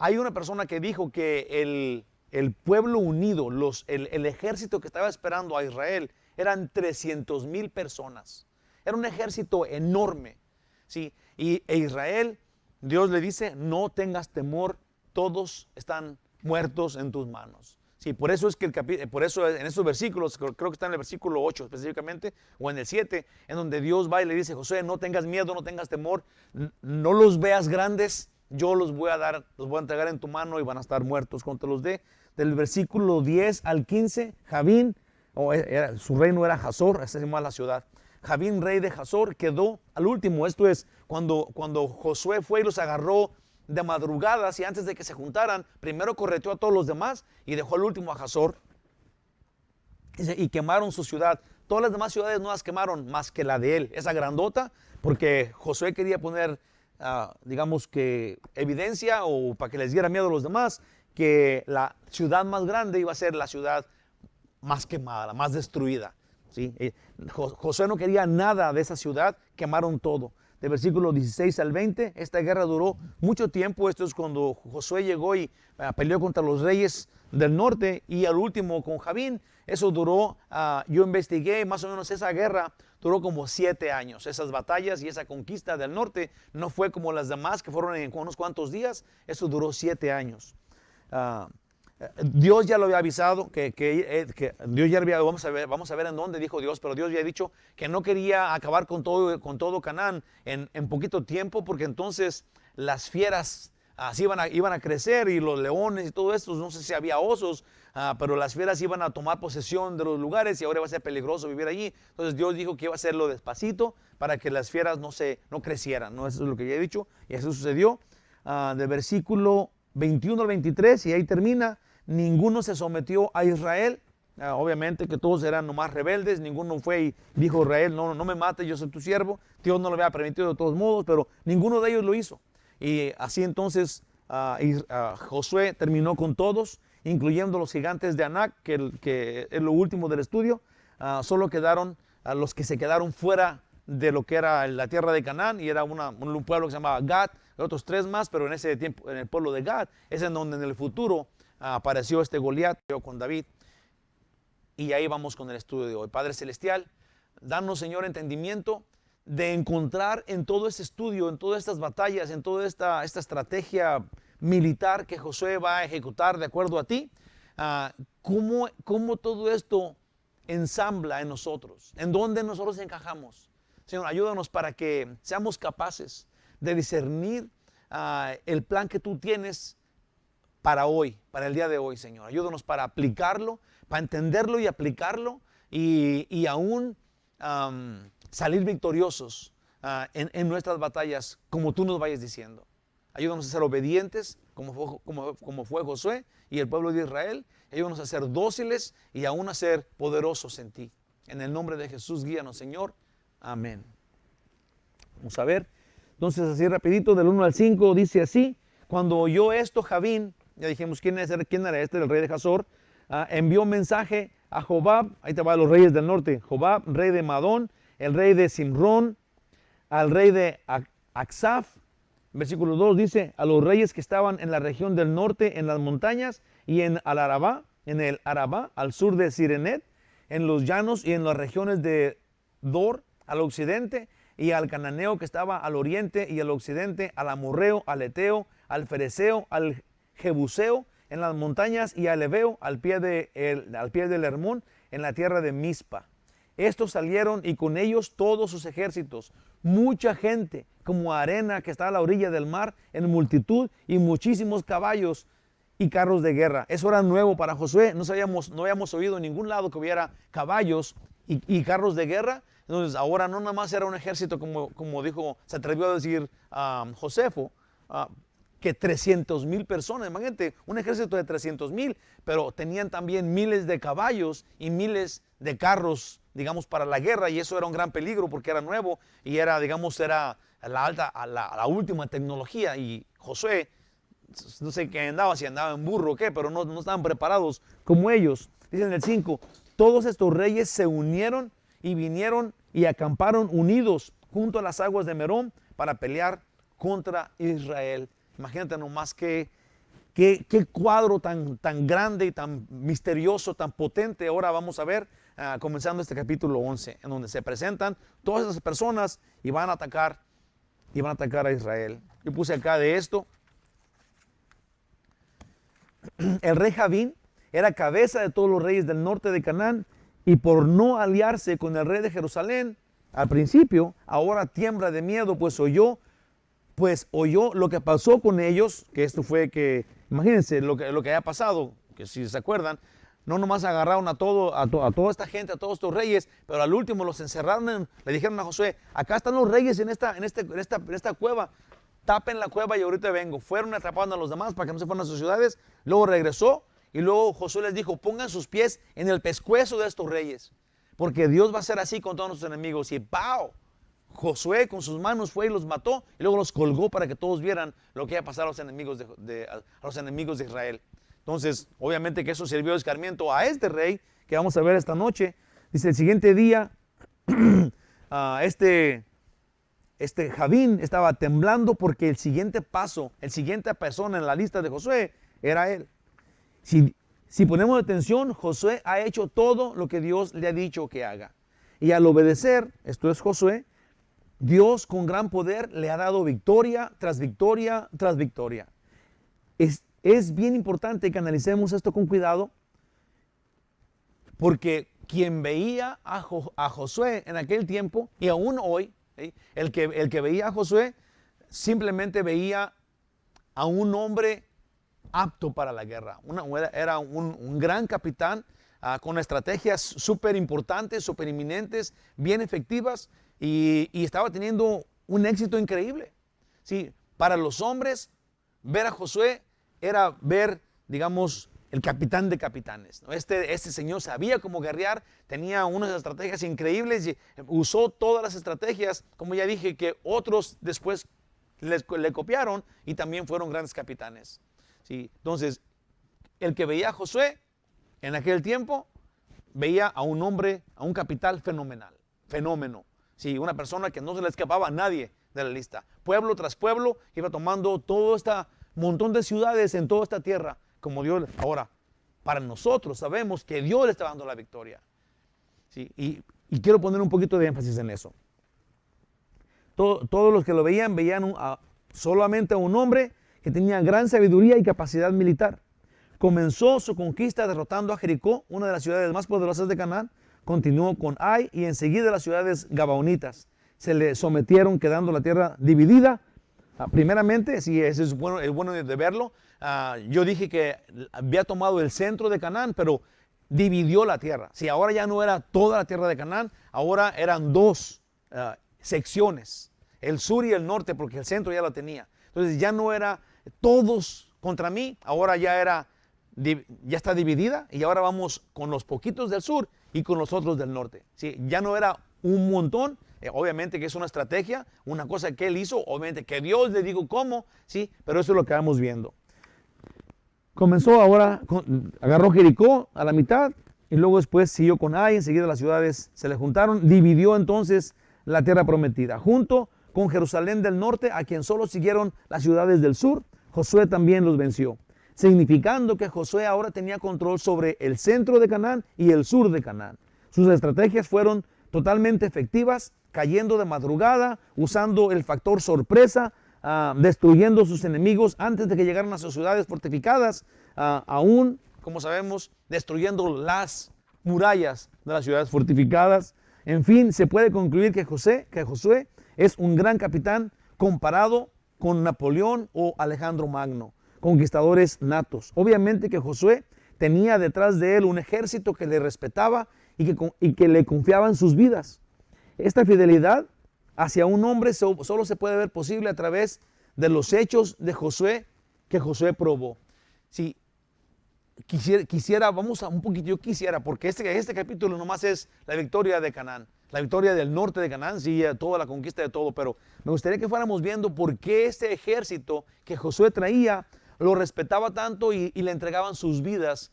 Hay una persona que dijo que el pueblo unido, el ejército que estaba esperando a Israel, eran 300,000 personas. Era un ejército enorme, ¿sí? E Israel, Dios le dice, no tengas temor, todos están muertos en tus manos. Sí, por eso es que por eso en esos versículos, creo que está en el versículo 8 específicamente, o en el 7, en donde Dios va y le dice, Josué, no tengas miedo, no tengas temor, no los veas grandes, yo los voy a entregar en tu mano y van a estar muertos cuando te los dé. Del versículo 10 al 15, Javín, su reino era Hazor, esa se llama la ciudad. Javín, rey de Hazor, quedó al último. Esto es cuando Josué fue y los agarró de madrugadas y antes de que se juntaran, primero correteó a todos los demás y dejó al último a Hazor. Y quemaron su ciudad. Todas las demás ciudades no las quemaron más que la de él, esa grandota, porque Josué quería poner, digamos que evidencia o para que les diera miedo a los demás, que la ciudad más grande iba a ser la ciudad más quemada, la más destruida. ¿Sí? Josué no quería nada de esa ciudad, quemaron todo. De versículo 16 al 20, esta guerra duró mucho tiempo. Esto es cuando Josué llegó y peleó contra los reyes del norte y al último con Javín. Eso duró, yo investigué, más o menos esa guerra duró como 7 años. Esas batallas y esa conquista del norte no fue como las demás que fueron en unos cuantos días. Eso duró 7 años. Dios ya lo había avisado, que Dios ya había, vamos a ver en dónde dijo Dios, pero Dios ya ha dicho que no quería acabar con todo Canaán en poquito tiempo, porque entonces las fieras así iban a crecer y los leones y todo esto, no sé si había osos, pero las fieras iban a tomar posesión de los lugares y ahora iba a ser peligroso vivir allí. Entonces Dios dijo que iba a hacerlo despacito para que las fieras no crecieran, ¿no? Eso es lo que ya he dicho y eso sucedió. De versículo 21 al 23 y ahí termina. Ninguno se sometió a Israel. Obviamente que todos eran nomás rebeldes. Ninguno fue y dijo a Israel, no me mates, yo soy tu siervo. Dios no lo había permitido de todos modos, pero ninguno de ellos lo hizo. Y así entonces Josué terminó con todos, incluyendo los gigantes de Anac, que es lo último del estudio. Solo quedaron los que se quedaron fuera de lo que era la tierra de Canaán, y era un pueblo que se llamaba Gad, otros 3 más, pero en ese tiempo, en el pueblo de Gad, es en donde en el futuro apareció este Goliat con David. Y ahí vamos con el estudio de hoy. Padre Celestial, danos, Señor, entendimiento de encontrar en todo este estudio, en todas estas batallas, en toda esta estrategia militar que Josué va a ejecutar de acuerdo a ti, cómo todo esto ensambla en nosotros, en dónde nosotros encajamos. Señor, ayúdanos para que seamos capaces de discernir el plan que tú tienes para hoy, para el día de hoy, Señor. Ayúdanos para aplicarlo, para entenderlo y aplicarlo y aún salir victoriosos en nuestras batallas como tú nos vayas diciendo. Ayúdanos a ser obedientes como fue Josué y el pueblo de Israel. Ayúdanos a ser dóciles y aún a ser poderosos en ti. En el nombre de Jesús, guíanos, Señor. Amén. Vamos a ver. Entonces, así rapidito, del 1 al 5, dice así. Cuando oyó esto, Javín, ya dijimos quién era este, el rey de Hazor, envió mensaje a Jobab, ahí te van los reyes del norte, Jobab, rey de Madón, el rey de Simrón, al rey de Aksaf. Versículo 2 dice, a los reyes que estaban en la región del norte, en las montañas y en el Arabá, al sur de Sirenet, en los llanos y en las regiones de Dor, al occidente, y al cananeo que estaba al oriente y al occidente, al amorreo, al eteo, al fereceo, al jebuseo, en las montañas, y al heveo, al pie del Hermón, en la tierra de Mizpa. Estos salieron y con ellos todos sus ejércitos, mucha gente, como arena que está a la orilla del mar, en multitud, y muchísimos caballos y carros de guerra. Eso era nuevo para Josué. No habíamos oído en ningún lado que hubiera caballos y carros de guerra. Entonces ahora no nada más era un ejército como dijo, se atrevió a decir Josefo, que 300,000 personas, imagínate, un ejército de 300,000, pero tenían también miles de caballos y miles de carros, digamos, para la guerra, y eso era un gran peligro porque era nuevo y era la última tecnología. Y Josué, no sé qué andaba, si andaba en burro o qué, pero no estaban preparados como ellos. Dice en el 5, todos estos reyes se unieron y vinieron y acamparon unidos junto a las aguas de Merón para pelear contra Israel. Imagínate nomás qué qué cuadro tan grande y tan misterioso, tan potente ahora vamos a ver, comenzando este capítulo 11, en donde se presentan todas esas personas y van a atacar a Israel. Yo puse acá de esto. El rey Javín era cabeza de todos los reyes del norte de Canaán, y por no aliarse con el rey de Jerusalén al principio, ahora tiembla de miedo, pues oyó lo que pasó con ellos, que esto fue que, imagínense lo que haya pasado, que si se acuerdan, no nomás agarraron a toda esta gente, a todos estos reyes, pero al último los encerraron, le dijeron a Josué, acá están los reyes en esta cueva, tapen la cueva y ahorita vengo. Fueron atrapando a los demás para que no se fueran a sus ciudades, luego regresó y luego Josué les dijo, pongan sus pies en el pescuezo de estos reyes, porque Dios va a ser así con todos nuestros enemigos. Y ¡pau! Josué con sus manos fue y los mató y luego los colgó para que todos vieran lo que iba a pasar a los enemigos de Israel. Entonces, obviamente que eso sirvió de escarmiento a este rey que vamos a ver esta noche. Dice, el siguiente día, este Javín estaba temblando porque el siguiente persona en la lista de Josué era él. Si ponemos atención, Josué ha hecho todo lo que Dios le ha dicho que haga. Y al obedecer, esto es Josué, Dios con gran poder le ha dado victoria tras victoria tras victoria. Es bien importante que analicemos esto con cuidado, porque quien veía a Josué en aquel tiempo y aún hoy, ¿sí? el que veía a Josué simplemente veía a un hombre apto para la guerra. Era un gran capitán con estrategias súper importantes, súper inminentes, bien efectivas, y estaba teniendo un éxito increíble. Sí, para los hombres, ver a Josué era ver, digamos, el capitán de capitanes, ¿no? Este señor sabía cómo guerrear, tenía unas estrategias increíbles y usó todas las estrategias, como ya dije, que otros después le copiaron y también fueron grandes capitanes. ¿Sí? Entonces, el que veía a Josué en aquel tiempo, veía a un hombre, a un capitán fenómeno. Sí, una persona que no se le escapaba a nadie de la lista. Pueblo tras pueblo iba tomando todo este montón de ciudades en toda esta tierra, como Dios. Ahora, para nosotros sabemos que Dios le está dando la victoria. ¿Sí? Y quiero poner un poquito de énfasis en eso. Todos los que lo veían solamente a un hombre que tenía gran sabiduría y capacidad militar. Comenzó su conquista derrotando a Jericó, una de las ciudades más poderosas de Canaán. Continuó con Ai y enseguida las ciudades gabaonitas. Se le sometieron, quedando la tierra dividida. Primeramente, sí, eso es bueno de verlo. Yo dije que había tomado el centro de Canaán, pero dividió la tierra. Sí, ahora ya no era toda la tierra de Canaán, ahora eran dos secciones, el sur y el norte, porque el centro ya lo tenía. Entonces ya no era todos contra mí, ahora ya está dividida, y ahora vamos con los poquitos del sur y con los otros del norte. ¿Sí? Ya no era un montón, obviamente que es una estrategia, una cosa que él hizo, obviamente que Dios le dijo cómo, ¿sí? Pero eso es lo que vamos viendo. Comenzó ahora, agarró Jericó a la mitad y luego después siguió con Ai, enseguida las ciudades se le juntaron, dividió entonces la tierra prometida, junto con Jerusalén del norte, a quien solo siguieron las ciudades del sur. Josué también los venció, significando que Josué ahora tenía control sobre el centro de Canaán y el sur de Canaán. Sus estrategias fueron totalmente efectivas, cayendo de madrugada, usando el factor sorpresa, destruyendo sus enemigos antes de que llegaran a sus ciudades fortificadas, aún, como sabemos, destruyendo las murallas de las ciudades fortificadas. En fin, se puede concluir que Josué es un gran capitán comparado con Napoleón o Alejandro Magno, conquistadores natos. Obviamente que Josué tenía detrás de él un ejército que le respetaba y que le confiaban sus vidas. Esta fidelidad hacia un hombre solo se puede ver posible a través de los hechos de Josué que Josué probó. Si quisiera, vamos a un poquito, yo quisiera, porque este capítulo nomás es la victoria de Canaán, la victoria del norte de Canaán, sí, toda la conquista de todo, pero me gustaría que fuéramos viendo por qué este ejército que Josué traía lo respetaba tanto y le entregaban sus vidas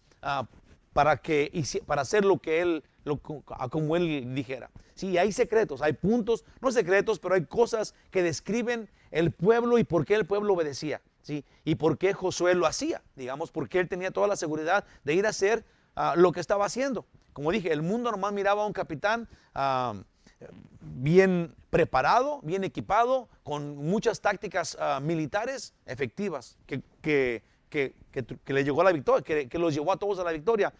para hacer lo que él, como él dijera. Sí, hay secretos, hay puntos, no secretos, pero hay cosas que describen el pueblo y por qué el pueblo obedecía. ¿sí? ¿Y por qué Josué lo hacía? Digamos, porque él tenía toda la seguridad de ir a hacer lo que estaba haciendo. Como dije, el mundo nomás miraba a un capitán bien preparado, bien equipado, con muchas tácticas militares efectivas que le llegó a la victoria, que los llevó a todos a la victoria.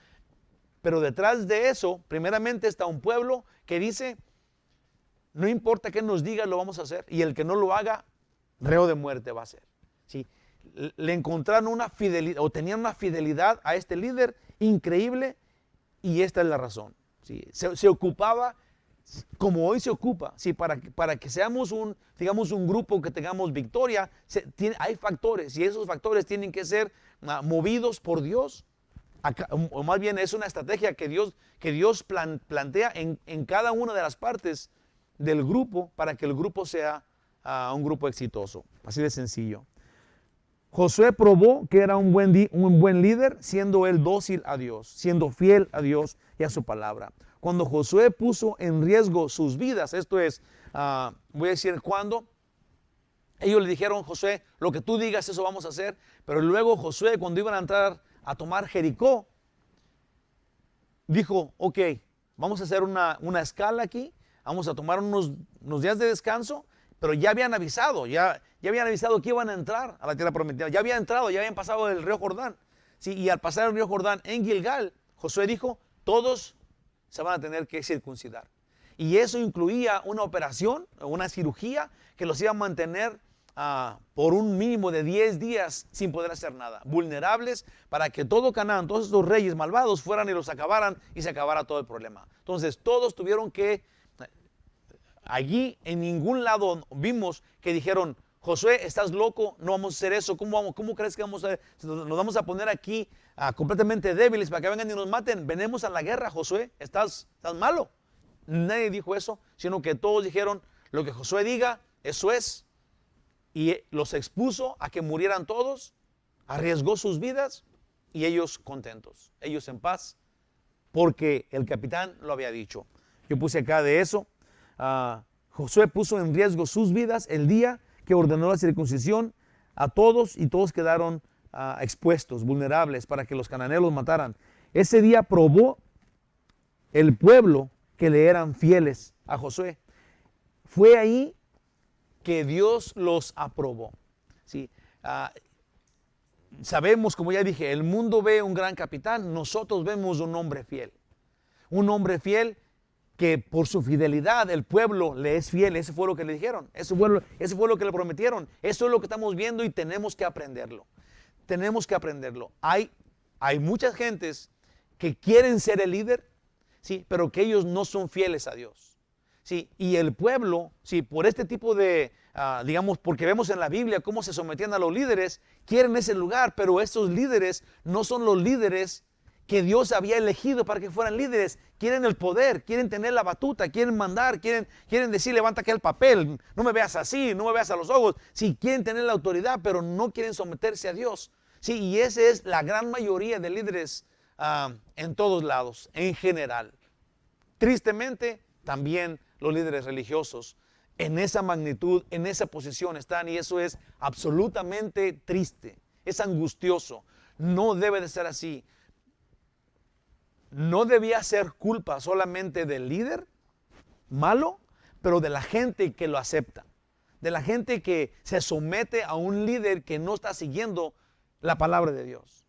Pero detrás de eso, primeramente está un pueblo que dice, no importa qué nos diga, lo vamos a hacer. Y el que no lo haga, reo de muerte va a ser. ¿Sí? Le encontraron una fidelidad, o tenían una fidelidad a este líder increíble, y esta es la razón. ¿Sí? Se ocupaba como hoy se ocupa, ¿sí? Para que seamos digamos, un grupo que tengamos victoria, hay factores, y esos factores tienen que ser movidos por Dios. O más bien es una estrategia que Dios plantea en cada una de las partes del grupo para que el grupo sea un grupo exitoso. Así de sencillo. Josué probó que era un buen líder, siendo él dócil a Dios, siendo fiel a Dios y a su palabra. Cuando Josué puso en riesgo sus vidas, esto es, voy a decir cuándo, ellos le dijeron, Josué, lo que tú digas, eso vamos a hacer. Pero luego Josué, cuando iban a entrar a tomar Jericó, dijo, ok, vamos a hacer una escala aquí, vamos a tomar unos días de descanso, pero ya habían avisado que iban a entrar a la tierra prometida, ya habían entrado, ya habían pasado el río Jordán. Sí, y al pasar el río Jordán en Gilgal, Josué dijo, todos se van a tener que circuncidar. Y eso incluía una operación, una cirugía que los iba a mantener por un mínimo de 10 días sin poder hacer nada, vulnerables, para que todo Canaán, todos estos reyes malvados fueran y los acabaran y se acabara todo el problema. Entonces todos tuvieron que, allí en ningún lado vimos que dijeron, Josué, estás loco, no vamos a hacer eso, ¿cómo crees que nos vamos a poner aquí completamente débiles para que vengan y nos maten? Venimos a la guerra, Josué, estás malo. Nadie dijo eso, sino que todos dijeron, lo que Josué diga, eso es. Y los expuso a que murieran todos, arriesgó sus vidas y ellos contentos, ellos en paz, porque el capitán lo había dicho. Yo puse acá de eso, Josué puso en riesgo sus vidas el día que ordenó la circuncisión a todos, y todos quedaron expuestos, vulnerables, para que los cananeos los mataran. Ese día probó el pueblo que le eran fieles a Josué. Fue ahí que Dios los aprobó. ¿Sí? Sabemos, como ya dije, el mundo ve un gran capitán, nosotros vemos un hombre fiel. Un hombre fiel que por su fidelidad el pueblo le es fiel. Eso fue lo que le dijeron, eso fue lo que le prometieron. Eso es lo que estamos viendo y tenemos que aprenderlo. Tenemos que aprenderlo. Hay muchas gentes que quieren ser el líder, ¿sí? Pero que ellos no son fieles a Dios. Sí, y el pueblo, sí, por este tipo de, digamos, porque vemos en la Biblia cómo se sometían a los líderes, quieren ese lugar, pero estos líderes no son los líderes que Dios había elegido para que fueran líderes. Quieren el poder, quieren tener la batuta, quieren mandar, quieren decir, levanta aquí el papel, no me veas así, no me veas a los ojos. Sí, quieren tener la autoridad, pero no quieren someterse a Dios. Sí, y esa es la gran mayoría de líderes en todos lados, en general. Tristemente, también los líderes religiosos en esa magnitud, en esa posición están, y eso es absolutamente triste, es angustioso. No debe de ser así. No debía ser culpa solamente del líder malo, pero de la gente que lo acepta, de la gente que se somete a un líder que no está siguiendo la palabra de Dios.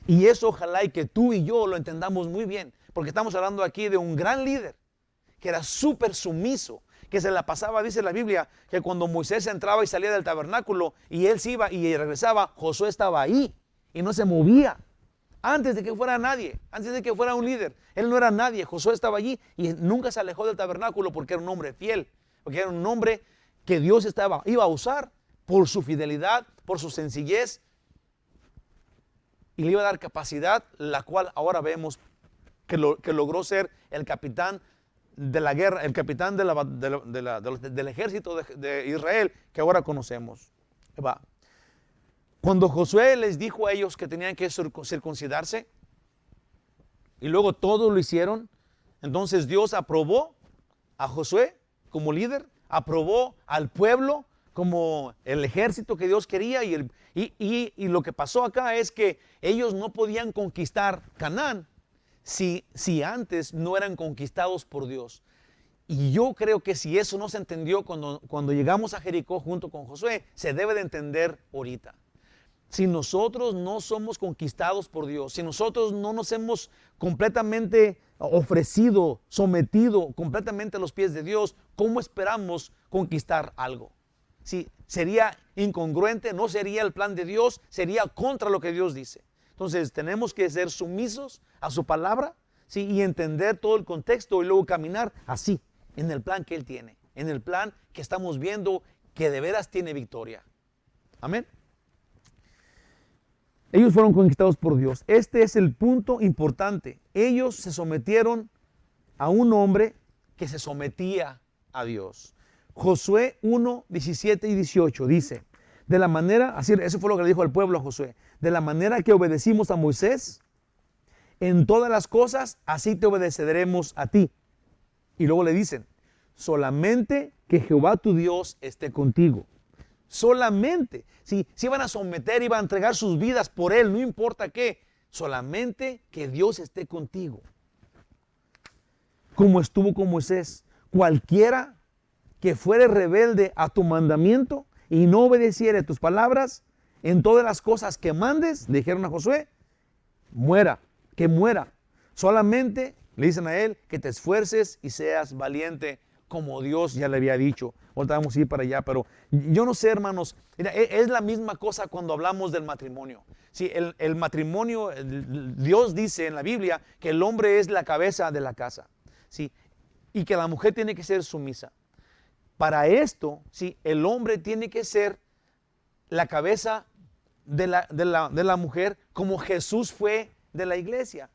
Y eso ojalá y que tú y yo lo entendamos muy bien, porque estamos hablando aquí de un gran líder que era súper sumiso, que se la pasaba, dice la Biblia, que cuando Moisés entraba y salía del tabernáculo y él se iba y regresaba, Josué estaba ahí y no se movía. Antes de que fuera nadie, antes de que fuera un líder, él no era nadie. Josué estaba allí y nunca se alejó del tabernáculo porque era un hombre fiel, porque era un hombre que Dios iba a usar por su fidelidad, por su sencillez, y le iba a dar capacidad, la cual ahora vemos que logró ser el capitán de la guerra, el capitán del ejército de Israel que ahora conocemos. Cuando Josué les dijo a ellos que tenían que circuncidarse, y luego todos lo hicieron, entonces Dios aprobó a Josué como líder, aprobó al pueblo como el ejército que Dios quería y lo que pasó acá es que ellos no podían conquistar Canaán si antes no eran conquistados por Dios. Y yo creo que si eso no se entendió cuando llegamos a Jericó junto con Josué, se debe de entender ahorita. Si nosotros no somos conquistados por Dios, si nosotros no nos hemos completamente ofrecido, sometido completamente a los pies de Dios, ¿cómo esperamos conquistar algo? Si sería incongruente, no sería el plan de Dios, sería contra lo que Dios dice. Entonces tenemos que ser sumisos a su palabra, ¿sí? Y entender todo el contexto y luego caminar así, en el plan que Él tiene, en el plan que estamos viendo que de veras tiene victoria. Amén. Ellos fueron conquistados por Dios. Este es el punto importante. Ellos se sometieron a un hombre que se sometía a Dios. Josué 1, 17 y 18 dice, de la manera, así, eso fue lo que le dijo al pueblo a Josué, de la manera que obedecimos a Moisés, en todas las cosas, así te obedeceremos a ti. Y luego le dicen, solamente que Jehová tu Dios esté contigo. Solamente, si iban a someter, iban a entregar sus vidas por Él, no importa qué, solamente que Dios esté contigo. Como estuvo con Moisés, cualquiera que fuere rebelde a tu mandamiento y no obedeciere tus palabras, en todas las cosas que mandes, le dijeron a Josué, muera, que muera. Solamente le dicen a él que te esfuerces y seas valiente como Dios ya le había dicho. Ahorita vamos a ir para allá, pero yo no sé, hermanos, mira, es la misma cosa cuando hablamos del matrimonio. Sí, el matrimonio, Dios dice en la Biblia que el hombre es la cabeza de la casa, sí, y que la mujer tiene que ser sumisa. Para esto, sí, el hombre tiene que ser la cabeza de la mujer como Jesús fue de la iglesia.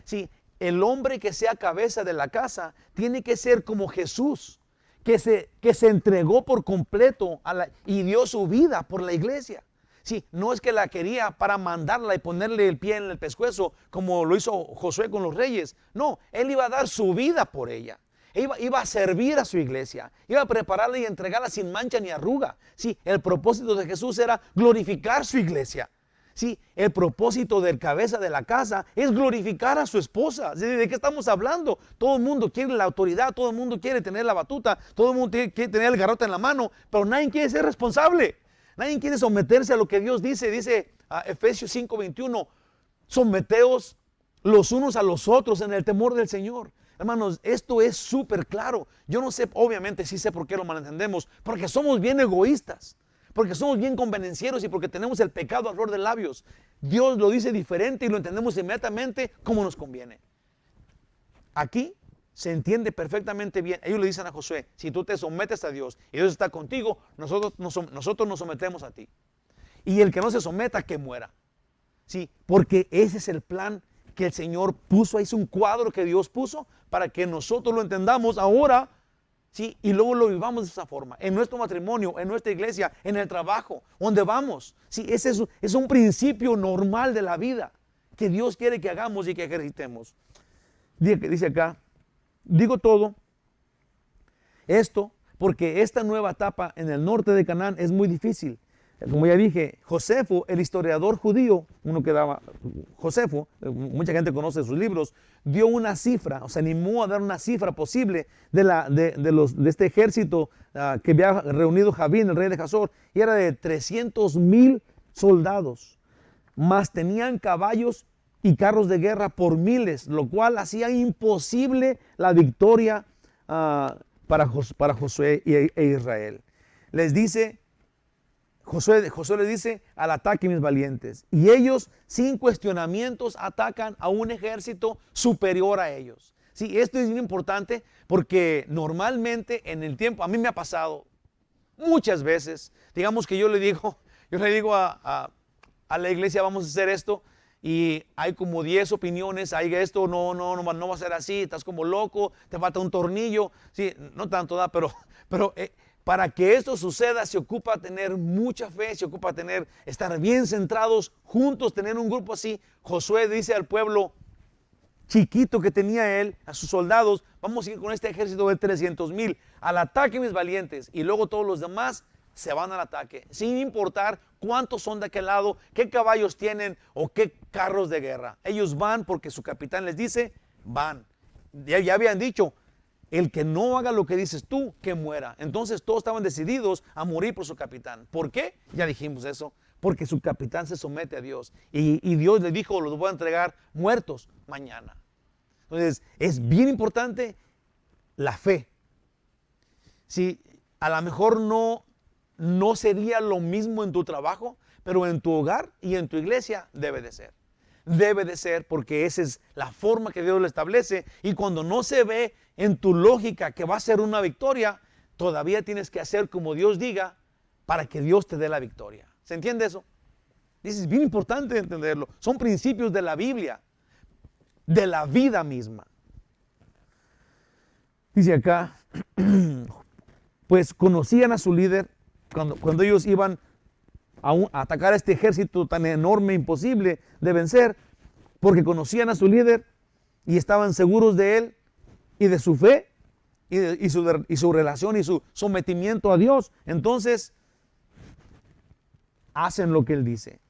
Sí, el hombre que sea cabeza de la casa tiene que ser como Jesús, que se entregó por completo y dio su vida por la iglesia. Sí, no es que la quería para mandarla y ponerle el pie en el pescuezo como lo hizo Josué con los reyes. No, él iba a dar su vida por ella. Iba a servir a su iglesia, iba a prepararla y entregarla sin mancha ni arruga. Sí, el propósito de Jesús era glorificar su iglesia. Sí, el propósito del cabeza de la casa es glorificar a su esposa. ¿De qué estamos hablando? Todo el mundo quiere la autoridad, todo el mundo quiere tener la batuta, todo el mundo quiere tener el garrote en la mano, pero nadie quiere ser responsable. Nadie quiere someterse a lo que Dios dice. Dice Efesios 5:21, someteos los unos a los otros en el temor del Señor. Hermanos, esto es súper claro. Yo no sé, obviamente sí sé por qué lo malentendemos, porque somos bien egoístas. Porque somos bien convenencieros y porque tenemos el pecado a flor de labios. Dios lo dice diferente y lo entendemos inmediatamente como nos conviene. Aquí se entiende perfectamente bien. Ellos le dicen a Josué, si tú te sometes a Dios y Dios está contigo, nosotros nos sometemos a ti. Y el que no se someta, que muera. Sí, porque ese es el plan que el Señor puso. Ahí es un cuadro que Dios puso para que nosotros lo entendamos ahora. Sí, y luego lo vivamos de esa forma, en nuestro matrimonio, en nuestra iglesia, en el trabajo, donde vamos. Sí, ese es un principio normal de la vida que Dios quiere que hagamos y que ejercitemos. Dice acá, digo todo esto porque esta nueva etapa en el norte de Canaán es muy difícil. Como ya dije, Josefo, el historiador judío, uno que daba, Josefo, mucha gente conoce sus libros, dio una cifra, o se animó a dar una cifra posible de este ejército que había reunido Javín, el rey de Hazor, y era de 300,000 soldados, más tenían caballos y carros de guerra por miles, lo cual hacía imposible la victoria para Josué e Israel. Les dice, Josué les dice, al ataque mis valientes. Y ellos, sin cuestionamientos, atacan a un ejército superior a ellos. Sí, esto es muy importante porque normalmente en el tiempo, a mí me ha pasado muchas veces, digamos que yo le digo a la iglesia, vamos a hacer esto, y hay como 10 opiniones, hay esto, no va a ser así, estás como loco, te falta un tornillo, sí, no tanto da, pero para que esto suceda se ocupa tener mucha fe, se ocupa estar bien centrados juntos, tener un grupo así. Josué dice al pueblo chiquito que tenía él, a sus soldados, vamos a ir con este ejército de 300,000, al ataque mis valientes, y luego todos los demás se van al ataque, sin importar cuántos son de aquel lado, qué caballos tienen o qué carros de guerra. Ellos van porque su capitán les dice, van. Ya habían dicho, el que no haga lo que dices tú, que muera. Entonces todos estaban decididos a morir por su capitán. ¿Por qué? Ya dijimos eso. Porque su capitán se somete a Dios. Y Dios le dijo, los voy a entregar muertos mañana. Entonces es bien importante la fe. Si a lo mejor no sería lo mismo en tu trabajo, pero en tu hogar y en tu iglesia debe de ser. Debe de ser, porque esa es la forma que Dios lo establece. Y cuando no se ve en tu lógica que va a ser una victoria, todavía tienes que hacer como Dios diga para que Dios te dé la victoria. ¿Se entiende eso? Es bien importante entenderlo. Son principios de la Biblia, de la vida misma. Dice acá, pues conocían a su líder cuando ellos iban a atacar a este ejército tan enorme, imposible de vencer, porque conocían a su líder y estaban seguros de él y de su fe y su relación y su sometimiento a Dios. Entonces, hacen lo que él dice.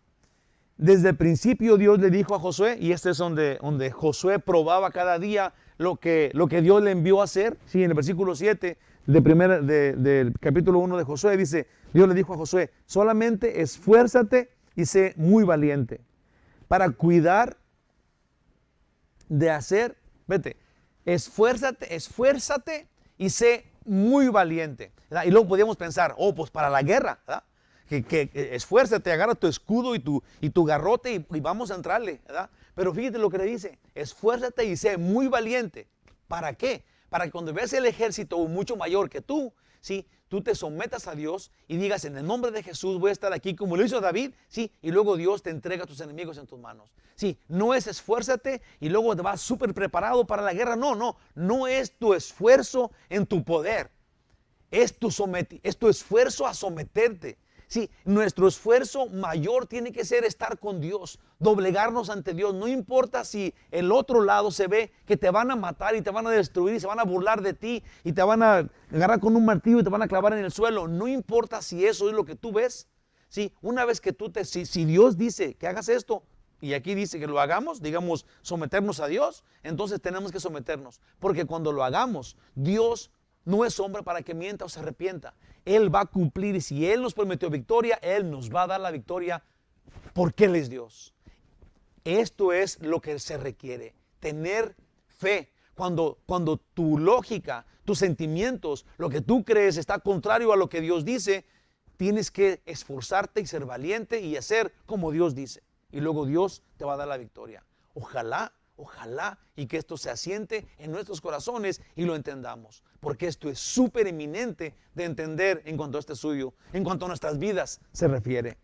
Desde el principio Dios le dijo a Josué, y este es donde Josué probaba cada día lo que Dios le envió a hacer. Sí, en el versículo 7 del capítulo 1 de Josué dice, Dios le dijo a Josué, solamente esfuérzate y sé muy valiente para cuidar de hacer, esfuérzate y sé muy valiente, ¿verdad? Y luego podíamos pensar, pues para la guerra, ¿verdad? Que esfuérzate, agarra tu escudo y tu garrote y vamos a entrarle, ¿verdad? Pero fíjate lo que le dice, esfuérzate y sé muy valiente. ¿Para qué? Para que cuando veas el ejército mucho mayor que tú, ¿sí? Tú te sometas a Dios y digas, en el nombre de Jesús voy a estar aquí, como lo hizo David, ¿sí? Y luego Dios te entrega a tus enemigos en tus manos. Sí, no es esfuérzate y luego te vas súper preparado para la guerra. No es tu esfuerzo en tu poder. Es tu esfuerzo a someterte. Sí, nuestro esfuerzo mayor tiene que ser estar con Dios, doblegarnos ante Dios. No importa si el otro lado se ve que te van a matar y te van a destruir y se van a burlar de ti y te van a agarrar con un martillo y te van a clavar en el suelo. No importa si eso es lo que tú ves. Sí, una vez que si Dios dice que hagas esto y aquí dice que lo hagamos, digamos, someternos a Dios, entonces tenemos que someternos. Porque cuando lo hagamos, Dios no es hombre para que mienta o se arrepienta. Él va a cumplir y si Él nos prometió victoria, Él nos va a dar la victoria porque Él es Dios. Esto es lo que se requiere, tener fe. Cuando tu lógica, tus sentimientos, lo que tú crees está contrario a lo que Dios dice, tienes que esforzarte y ser valiente y hacer como Dios dice. Y luego Dios te va a dar la victoria. Ojalá y que esto se asiente en nuestros corazones y lo entendamos, porque esto es súper eminente de entender en cuanto a este estudio, en cuanto a nuestras vidas se refiere.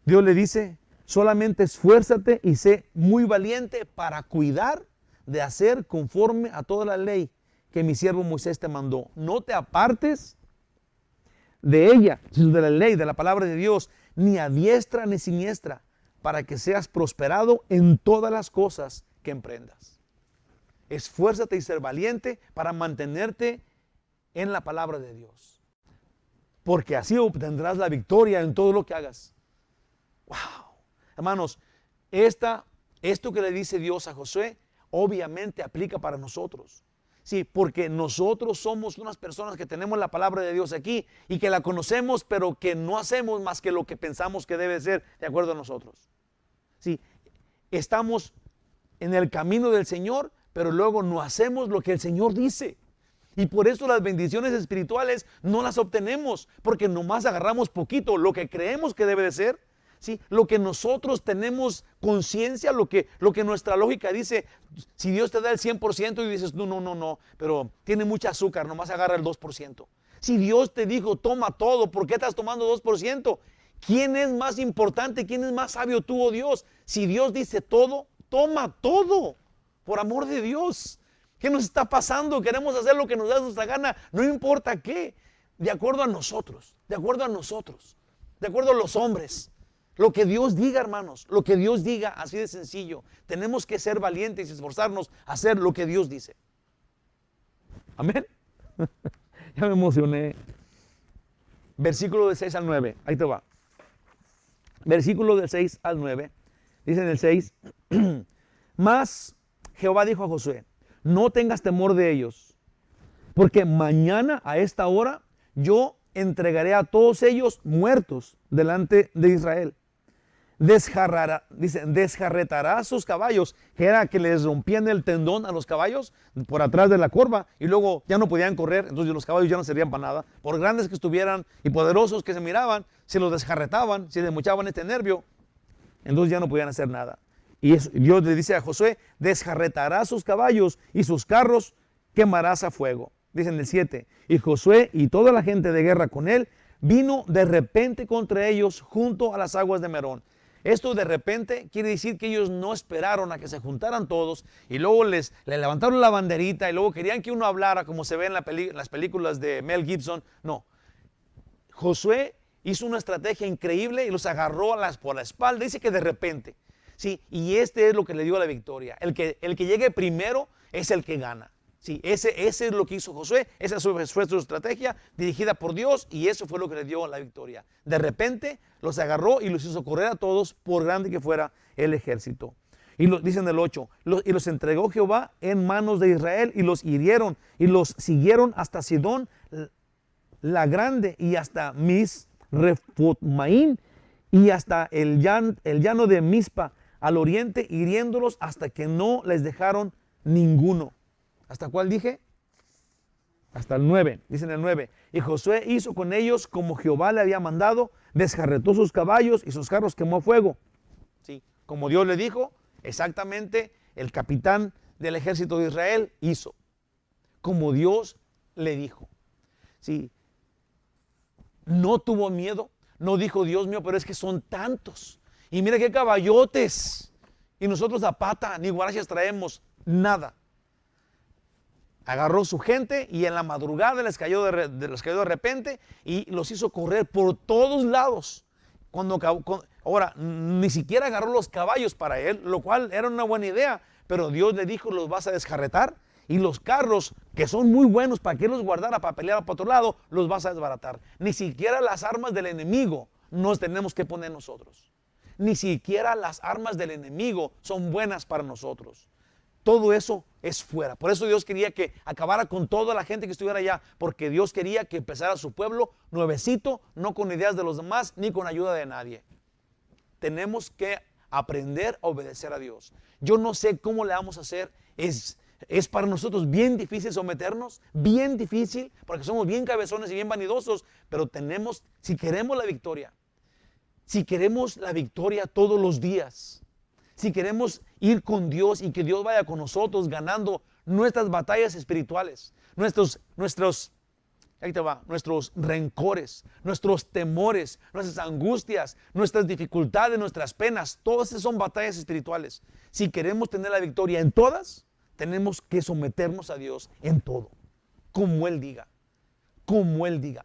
Dios le dice, solamente esfuérzate y sé muy valiente para cuidar de hacer conforme a toda la ley que mi siervo Moisés te mandó. No te apartes de ella, de la ley, de la palabra de Dios, ni a diestra ni siniestra, para que seas prosperado en todas las cosas que emprendas. Esfuérzate y ser valiente para mantenerte en la palabra de Dios, porque así obtendrás la victoria en todo lo que hagas. Wow, hermanos, esto que le dice Dios a Josué, obviamente aplica para nosotros. Sí, porque nosotros somos unas personas que tenemos la palabra de Dios aquí y que la conocemos, pero que no hacemos más que lo que pensamos que debe ser de acuerdo a nosotros. Sí, estamos en el camino del Señor, pero luego no hacemos lo que el Señor dice. Y por eso las bendiciones espirituales no las obtenemos, porque nomás agarramos poquito, lo que creemos que debe de ser. ¿Sí? Lo que nosotros tenemos conciencia, lo que nuestra lógica dice, si Dios te da el 100% y dices, no, pero tiene mucha azúcar, nomás agarra el 2%. Si Dios te dijo, toma todo, ¿por qué estás tomando 2%? ¿Quién es más importante? ¿Quién es más sabio, tú o Dios? Si Dios dice todo, toma todo, por amor de Dios. ¿Qué nos está pasando? Queremos hacer lo que nos da nuestra gana, no importa qué, de acuerdo a nosotros, de acuerdo a los hombres. Lo que Dios diga, hermanos, lo que Dios diga, así de sencillo. Tenemos que ser valientes y esforzarnos a hacer lo que Dios dice. Amén. Ya me emocioné. versículo del 6 al 9. Ahí te va. Versículo del 6 al 9. Dice en el 6, mas Jehová dijo a Josué, no tengas temor de ellos, porque mañana a esta hora yo entregaré a todos ellos muertos delante de Israel. Desjarretará sus caballos, que era que les rompían el tendón a los caballos por atrás de la corva y luego ya no podían correr, entonces los caballos ya no servían para nada. Por grandes que estuvieran y poderosos que se miraban, si los desjarretaban, si les mochaban este nervio, entonces ya no podían hacer nada. Y Dios le dice a Josué, desjarretará sus caballos y sus carros quemarás a fuego. Dice en el 7, y Josué y toda la gente de guerra con él vino de repente contra ellos junto a las aguas de Merón. Esto de repente quiere decir que ellos no esperaron a que se juntaran todos y luego les levantaron la banderita y luego querían que uno hablara como se ve en las películas de Mel Gibson. No, Josué hizo una estrategia increíble y los agarró por la espalda. Dice que de repente, sí, y este es lo que le dio la victoria. El que llegue primero es el que gana. Sí, ese es lo que hizo Josué, esa fue su estrategia dirigida por Dios y eso fue lo que le dio la victoria. De repente los agarró y los hizo correr a todos por grande que fuera el ejército. Y dice en el 8, y los entregó Jehová en manos de Israel y los hirieron y los siguieron hasta Sidón la grande y hasta Misrefotmaín y hasta el llano de Mizpa al oriente, hiriéndolos hasta que no les dejaron ninguno. ¿Hasta cuál dije? Hasta el 9, dice en el 9. Y Josué hizo con ellos como Jehová le había mandado, desjarretó sus caballos y sus carros quemó a fuego. Sí, como Dios le dijo, exactamente el capitán del ejército de Israel hizo. Como Dios le dijo. Sí, no tuvo miedo, no dijo, Dios mío, pero es que son tantos. Y mira qué caballotes. Y nosotros a pata, ni guaraches traemos, nada. Agarró su gente y en la madrugada les cayó de repente y los hizo correr por todos lados. Ahora, ni siquiera agarró los caballos para él, lo cual era una buena idea, pero Dios le dijo, los vas a desjarretar y los carros, que son muy buenos para que los guardara para pelear para otro lado, los vas a desbaratar. Ni siquiera las armas del enemigo nos tenemos que poner nosotros. Ni siquiera las armas del enemigo son buenas para nosotros. Todo eso es fuera. Por eso Dios quería que acabara con toda la gente que estuviera allá, porque Dios quería que empezara su pueblo nuevecito, no con ideas de los demás, ni con ayuda de nadie. Tenemos que aprender a obedecer a Dios. Yo no sé cómo le vamos a hacer. Es para nosotros bien difícil someternos, bien difícil, porque somos bien cabezones y bien vanidosos, pero si queremos la victoria todos los días, si queremos ir con Dios y que Dios vaya con nosotros ganando nuestras batallas espirituales, nuestros rencores, nuestros temores, nuestras angustias, nuestras dificultades, nuestras penas, todas esas son batallas espirituales. Si queremos tener la victoria en todas, tenemos que someternos a Dios en todo, como Él diga,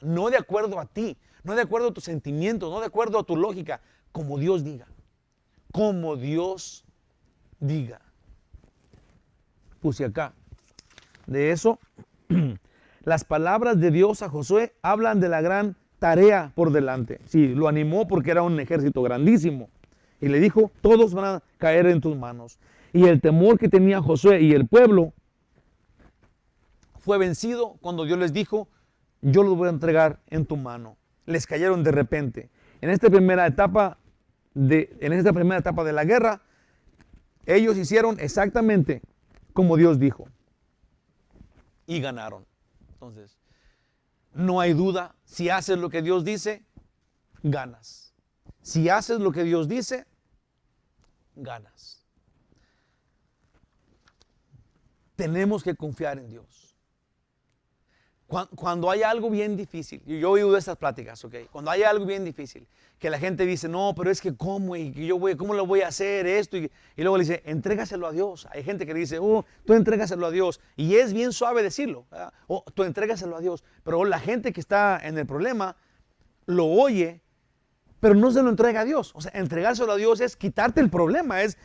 no de acuerdo a ti, no de acuerdo a tus sentimientos, no de acuerdo a tu lógica, como Dios diga. Como Dios diga. Puse acá. De eso, las palabras de Dios a Josué hablan de la gran tarea por delante. Sí, lo animó porque era un ejército grandísimo. Y le dijo, todos van a caer en tus manos. Y el temor que tenía Josué y el pueblo fue vencido cuando Dios les dijo, yo los voy a entregar en tu mano. Les cayeron de repente. En esta primera etapa de la guerra, ellos hicieron exactamente como Dios dijo y ganaron. Entonces, no hay duda, si haces lo que Dios dice, ganas. Si haces lo que Dios dice, ganas. Tenemos que confiar en Dios. Cuando hay algo bien difícil, yo he oído estas pláticas, ¿ok? Cuando hay algo bien difícil, que la gente dice, no, pero es que ¿cómo? ¿Cómo lo voy a hacer esto? Y luego le dice, entrégaselo a Dios. Hay gente que le dice, tú entrégaselo a Dios. Y es bien suave decirlo, ¿verdad? Tú entrégaselo a Dios. Pero la gente que está en el problema lo oye, pero no se lo entrega a Dios. O sea, entregárselo a Dios es quitarte el problema, es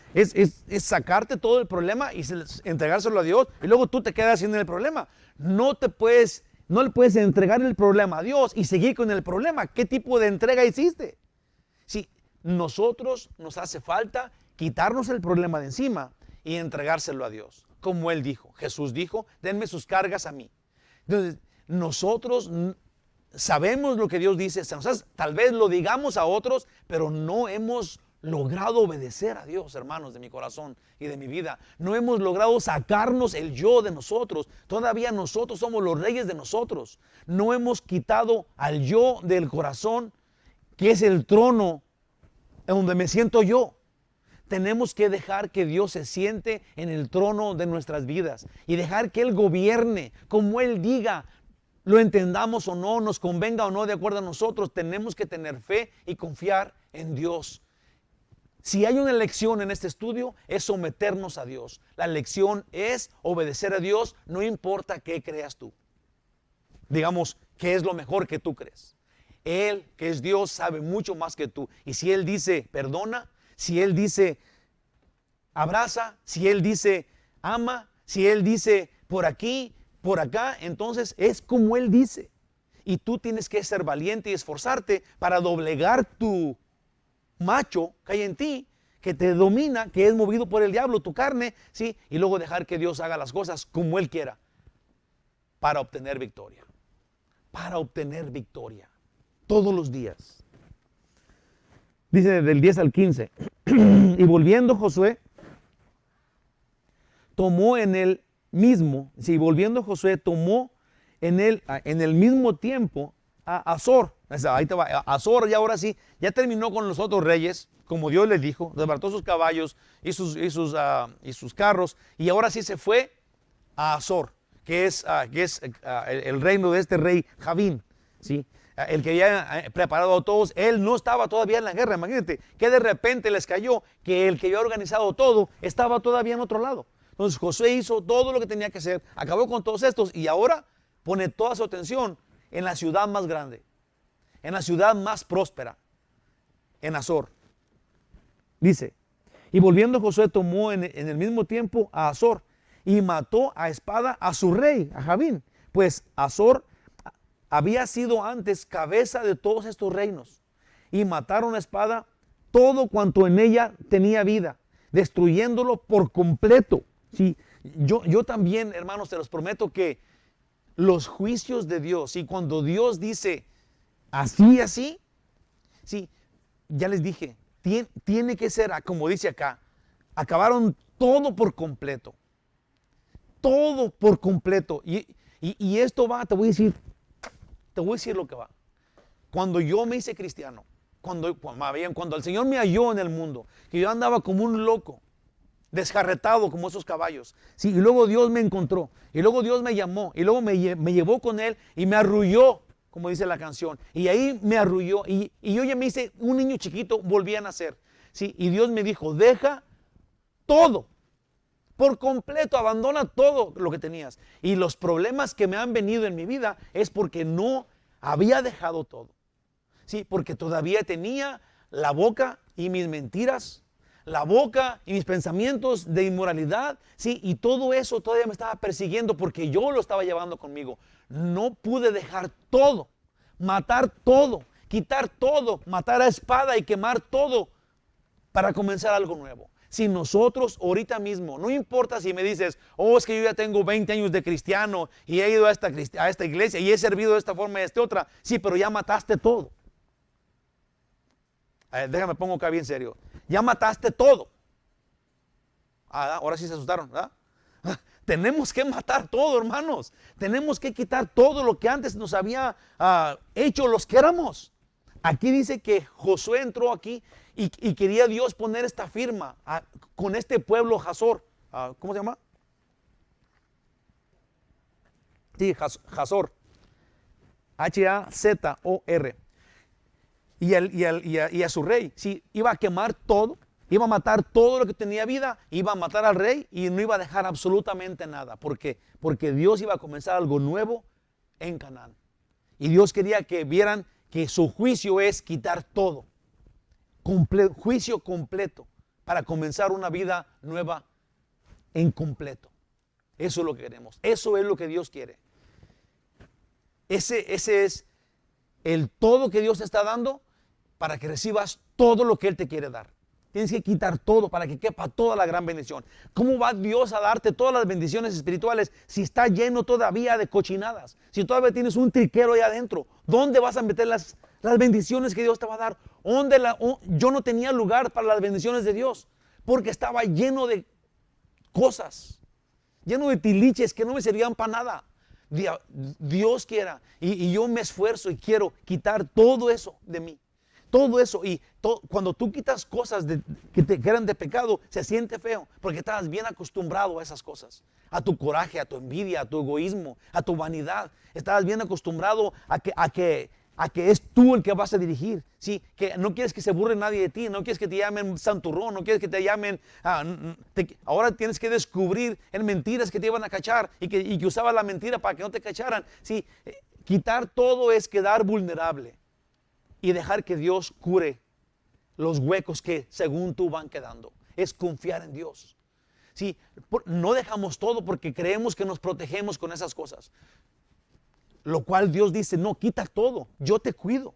sacarte todo el problema y entregárselo a Dios y luego tú te quedas sin el problema. No te puedes No le puedes entregar el problema a Dios y seguir con el problema. ¿Qué tipo de entrega hiciste? Si nosotros nos hace falta quitarnos el problema de encima y entregárselo a Dios. Como Él dijo, Jesús dijo, denme sus cargas a mí. Entonces, nosotros sabemos lo que Dios dice, tal vez lo digamos a otros, pero no hemos logrado obedecer a Dios, hermanos, de mi corazón y de mi vida. No hemos logrado sacarnos el yo de nosotros. Todavía nosotros somos los reyes de nosotros. No hemos quitado al yo del corazón, que es el trono en donde me siento yo. Tenemos que dejar que Dios se siente en el trono de nuestras vidas y dejar que Él gobierne como Él diga. Lo entendamos o no, nos convenga o no de acuerdo a nosotros, tenemos que tener fe y confiar en Dios. Si hay una lección en este estudio, es someternos a Dios. La lección es obedecer a Dios, no importa qué creas tú. Digamos, ¿qué es lo mejor que tú crees? Él, que es Dios, sabe mucho más que tú. Y si Él dice perdona, si Él dice abraza, si Él dice ama, si Él dice por aquí, por acá, entonces es como Él dice. Y tú tienes que ser valiente y esforzarte para doblegar tu macho que hay en ti, que te domina, que es movido por el diablo, tu carne, ¿sí? Y luego dejar que Dios haga las cosas como Él quiera para obtener victoria. Para obtener victoria. Todos los días. Dice del 10 al 15. Y volviendo Josué, tomó en el mismo, tomó en el mismo tiempo a Azor. Ahí te va, Azor ya ahora sí, ya terminó con los otros reyes, como Dios les dijo, desbarató sus caballos y sus carros, y ahora sí se fue a Azor, que es el reino de este rey Javín, ¿sí? El que había preparado a todos. Él no estaba todavía en la guerra. Imagínate que de repente les cayó que el que había organizado todo estaba todavía en otro lado. Entonces Josué hizo todo lo que tenía que hacer, acabó con todos estos y ahora pone toda su atención en la ciudad más grande, en la ciudad más próspera, en Azor. Dice, y volviendo Josué tomó en el mismo tiempo a Azor y mató a espada a su rey, a Javín, pues Azor había sido antes cabeza de todos estos reinos, y mataron a espada todo cuanto en ella tenía vida, destruyéndolo por completo. Sí, yo también, hermanos, te los prometo que los juicios de Dios, y cuando Dios dice así, así, sí, ya les dije, tiene que ser, como dice acá, acabaron todo por completo. Todo por completo. Y esto va, te voy a decir lo que va. Cuando yo me hice cristiano, cuando el Señor me halló en el mundo, que yo andaba como un loco, desjarretado como esos caballos, sí, y luego Dios me encontró, y luego Dios me llamó, y luego me llevó con Él y me arrulló, como dice la canción, y ahí me arrulló, y yo ya me hice un niño chiquito, volví a nacer, sí, y Dios me dijo, deja todo, por completo, abandona todo lo que tenías. Y los problemas que me han venido en mi vida es porque no había dejado todo. Sí, porque todavía tenía la boca y mis mentiras, la boca y mis pensamientos de inmoralidad, sí, y todo eso todavía me estaba persiguiendo porque yo lo estaba llevando conmigo. No pude dejar todo, matar todo, quitar todo, matar a espada y quemar todo para comenzar algo nuevo. Si nosotros ahorita mismo, no importa si me dices, oh, es que yo ya tengo 20 años de cristiano y he ido a esta iglesia y he servido de esta forma y de esta otra, sí, pero ya mataste todo. Déjame, pongo acá bien serio. Ya mataste todo. Ahora sí se asustaron, ¿verdad? Tenemos que matar todo, hermanos. Tenemos que quitar todo lo que antes nos había hecho los que éramos. Aquí dice que Josué entró aquí y quería Dios poner esta firma con este pueblo Hazor. ¿Cómo se llama? Sí, Hazor. H-A-Z-O-R. Y a su rey. Sí, iba a quemar todo, iba a matar todo lo que tenía vida, iba a matar al rey y no iba a dejar absolutamente nada. ¿Por qué? Porque Dios iba a comenzar algo nuevo en Canaán. Y Dios quería que vieran que su juicio es quitar todo. Juicio completo para comenzar una vida nueva en completo. Eso es lo que queremos. Eso es lo que Dios quiere. Ese es el todo que Dios te está dando para que recibas todo lo que Él te quiere dar. Tienes que quitar todo para que quepa toda la gran bendición. ¿Cómo va Dios a darte todas las bendiciones espirituales si está lleno todavía de cochinadas? Si todavía tienes un triquero ahí adentro, ¿dónde vas a meter las bendiciones que Dios te va a dar? Yo no tenía lugar para las bendiciones de Dios porque estaba lleno de cosas, lleno de tiliches que no me servían para nada. Dios quiera, y yo me esfuerzo y quiero quitar todo eso de mí. Todo eso, cuando tú quitas cosas que eran de pecado, se siente feo, porque estabas bien acostumbrado a esas cosas, a tu coraje, a tu envidia, a tu egoísmo, a tu vanidad. Estabas bien acostumbrado a que es tú el que vas a dirigir, ¿sí? Que no quieres que se burle nadie de ti, no quieres que te llamen santurrón, no quieres que te llamen, ahora tienes que descubrir en mentiras que te iban a cachar y que usabas la mentira para que no te cacharan, ¿sí? Quitar todo es quedar vulnerable y dejar que Dios cure los huecos que según tú van quedando. Es confiar en Dios. ¿Sí? No dejamos todo porque creemos que nos protegemos con esas cosas. Lo cual Dios dice, no, quita todo, yo te cuido.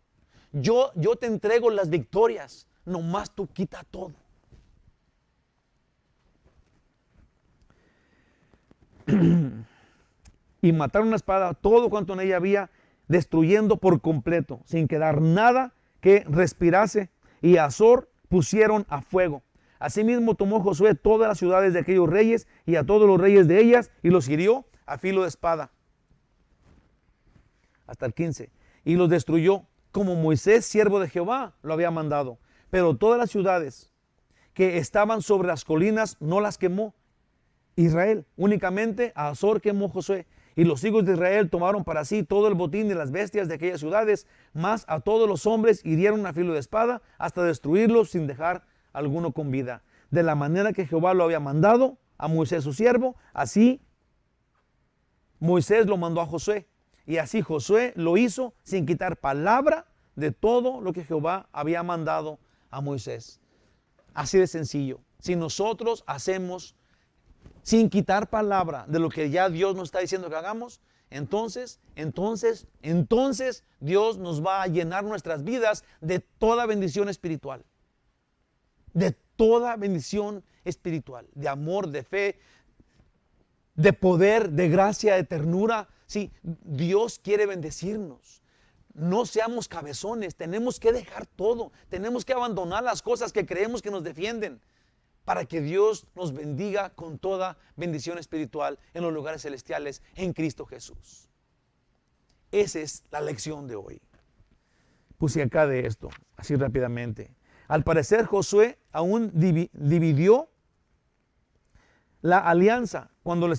Yo te entrego las victorias, nomás tú quita todo. Y mataron una espada todo cuanto en ella había, destruyendo por completo, sin quedar nada que respirase, y a Azor pusieron a fuego. Asimismo tomó Josué todas las ciudades de aquellos reyes y a todos los reyes de ellas, y los hirió a filo de espada. Hasta el 15. Y los destruyó, como Moisés, siervo de Jehová, lo había mandado. Pero todas las ciudades que estaban sobre las colinas no las quemó Israel, únicamente a Azor quemó Josué. Y los hijos de Israel tomaron para sí todo el botín de las bestias de aquellas ciudades, más a todos los hombres hirieron a filo de espada hasta destruirlos sin dejar alguno con vida. De la manera que Jehová lo había mandado a Moisés su siervo, así Moisés lo mandó a Josué. Y así Josué lo hizo sin quitar palabra de todo lo que Jehová había mandado a Moisés. Así de sencillo. Si nosotros hacemos sin quitar palabra de lo que ya Dios nos está diciendo que hagamos, entonces Dios nos va a llenar nuestras vidas de toda bendición espiritual. De toda bendición espiritual, de amor, de fe, de poder, de gracia, de ternura. Sí, Dios quiere bendecirnos. No seamos cabezones, tenemos que dejar todo, tenemos que abandonar las cosas que creemos que nos defienden, para que Dios nos bendiga con toda bendición espiritual en los lugares celestiales en Cristo Jesús. Esa es la lección de hoy. Puse acá de esto, así rápidamente. Al parecer Josué aún dividió la alianza. Cuando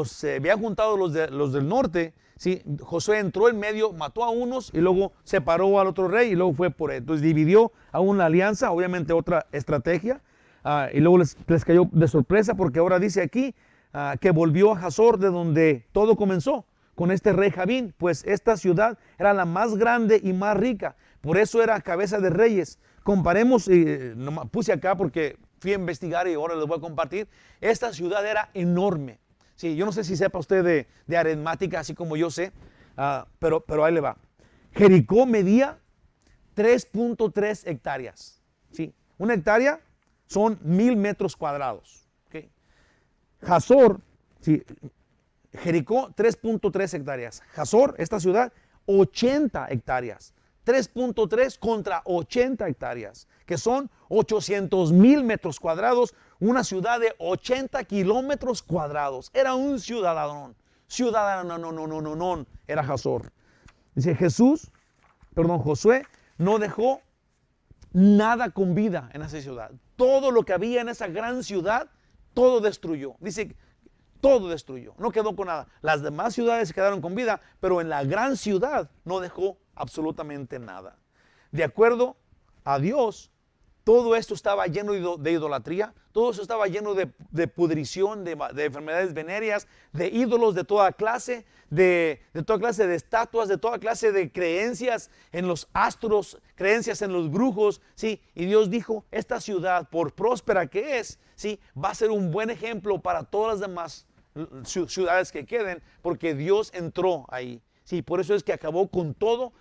se habían juntado los del norte, ¿sí? Josué entró en medio, mató a unos y luego separó al otro rey y luego fue por él. Entonces dividió aún la alianza, obviamente otra estrategia, y luego les cayó de sorpresa porque ahora dice aquí que volvió a Hazor de donde todo comenzó, con este rey Jabín, pues esta ciudad era la más grande y más rica, por eso era cabeza de reyes. Comparemos, puse acá porque fui a investigar y ahora les voy a compartir. Esta ciudad era enorme. Sí, yo no sé si sepa usted de aritmética, así como yo sé, pero ahí le va. Jericó medía 3.3 hectáreas. Sí, una hectárea son 1000 metros cuadrados. ¿Okay? Hazor, sí, Jericó 3.3 hectáreas. Hazor, esta ciudad, 80 hectáreas. 3.3 contra 80 hectáreas, que son 800,000 metros cuadrados, una ciudad de 80 kilómetros cuadrados. Era un ciudadano, era Hazor. Dice Josué no dejó nada con vida en esa ciudad. Todo lo que había en esa gran ciudad, todo destruyó. Dice, todo destruyó, no quedó con nada. Las demás ciudades se quedaron con vida, pero en la gran ciudad no dejó absolutamente nada. De acuerdo a Dios, todo esto estaba lleno de idolatría, todo eso estaba lleno de pudrición, de enfermedades venéreas, de ídolos de toda clase, de toda clase de estatuas, de toda clase de creencias en los astros, creencias en los brujos, ¿sí? Y Dios dijo, esta ciudad, por próspera que es, ¿sí? Va a ser un buen ejemplo para todas las demás ciudades que queden, porque Dios entró ahí. Sí, por eso es que acabó con todo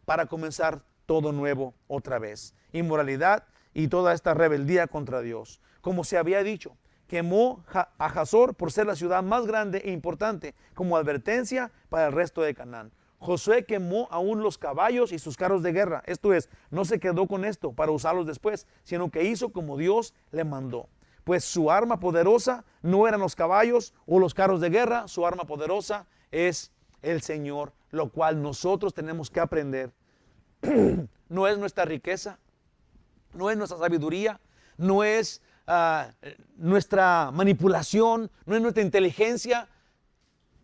para comenzar todo nuevo otra vez. Inmoralidad y toda esta rebeldía contra Dios. Como se había dicho, quemó a Hazor por ser la ciudad más grande e importante, como advertencia para el resto de Canaán. Josué quemó aún los caballos y sus carros de guerra. Esto es, no se quedó con esto para usarlos después, sino que hizo como Dios le mandó. Pues su arma poderosa no eran los caballos o los carros de guerra, su arma poderosa es el Señor, lo cual nosotros tenemos que aprender. No es nuestra riqueza, no es nuestra sabiduría, no es nuestra manipulación, no es nuestra inteligencia.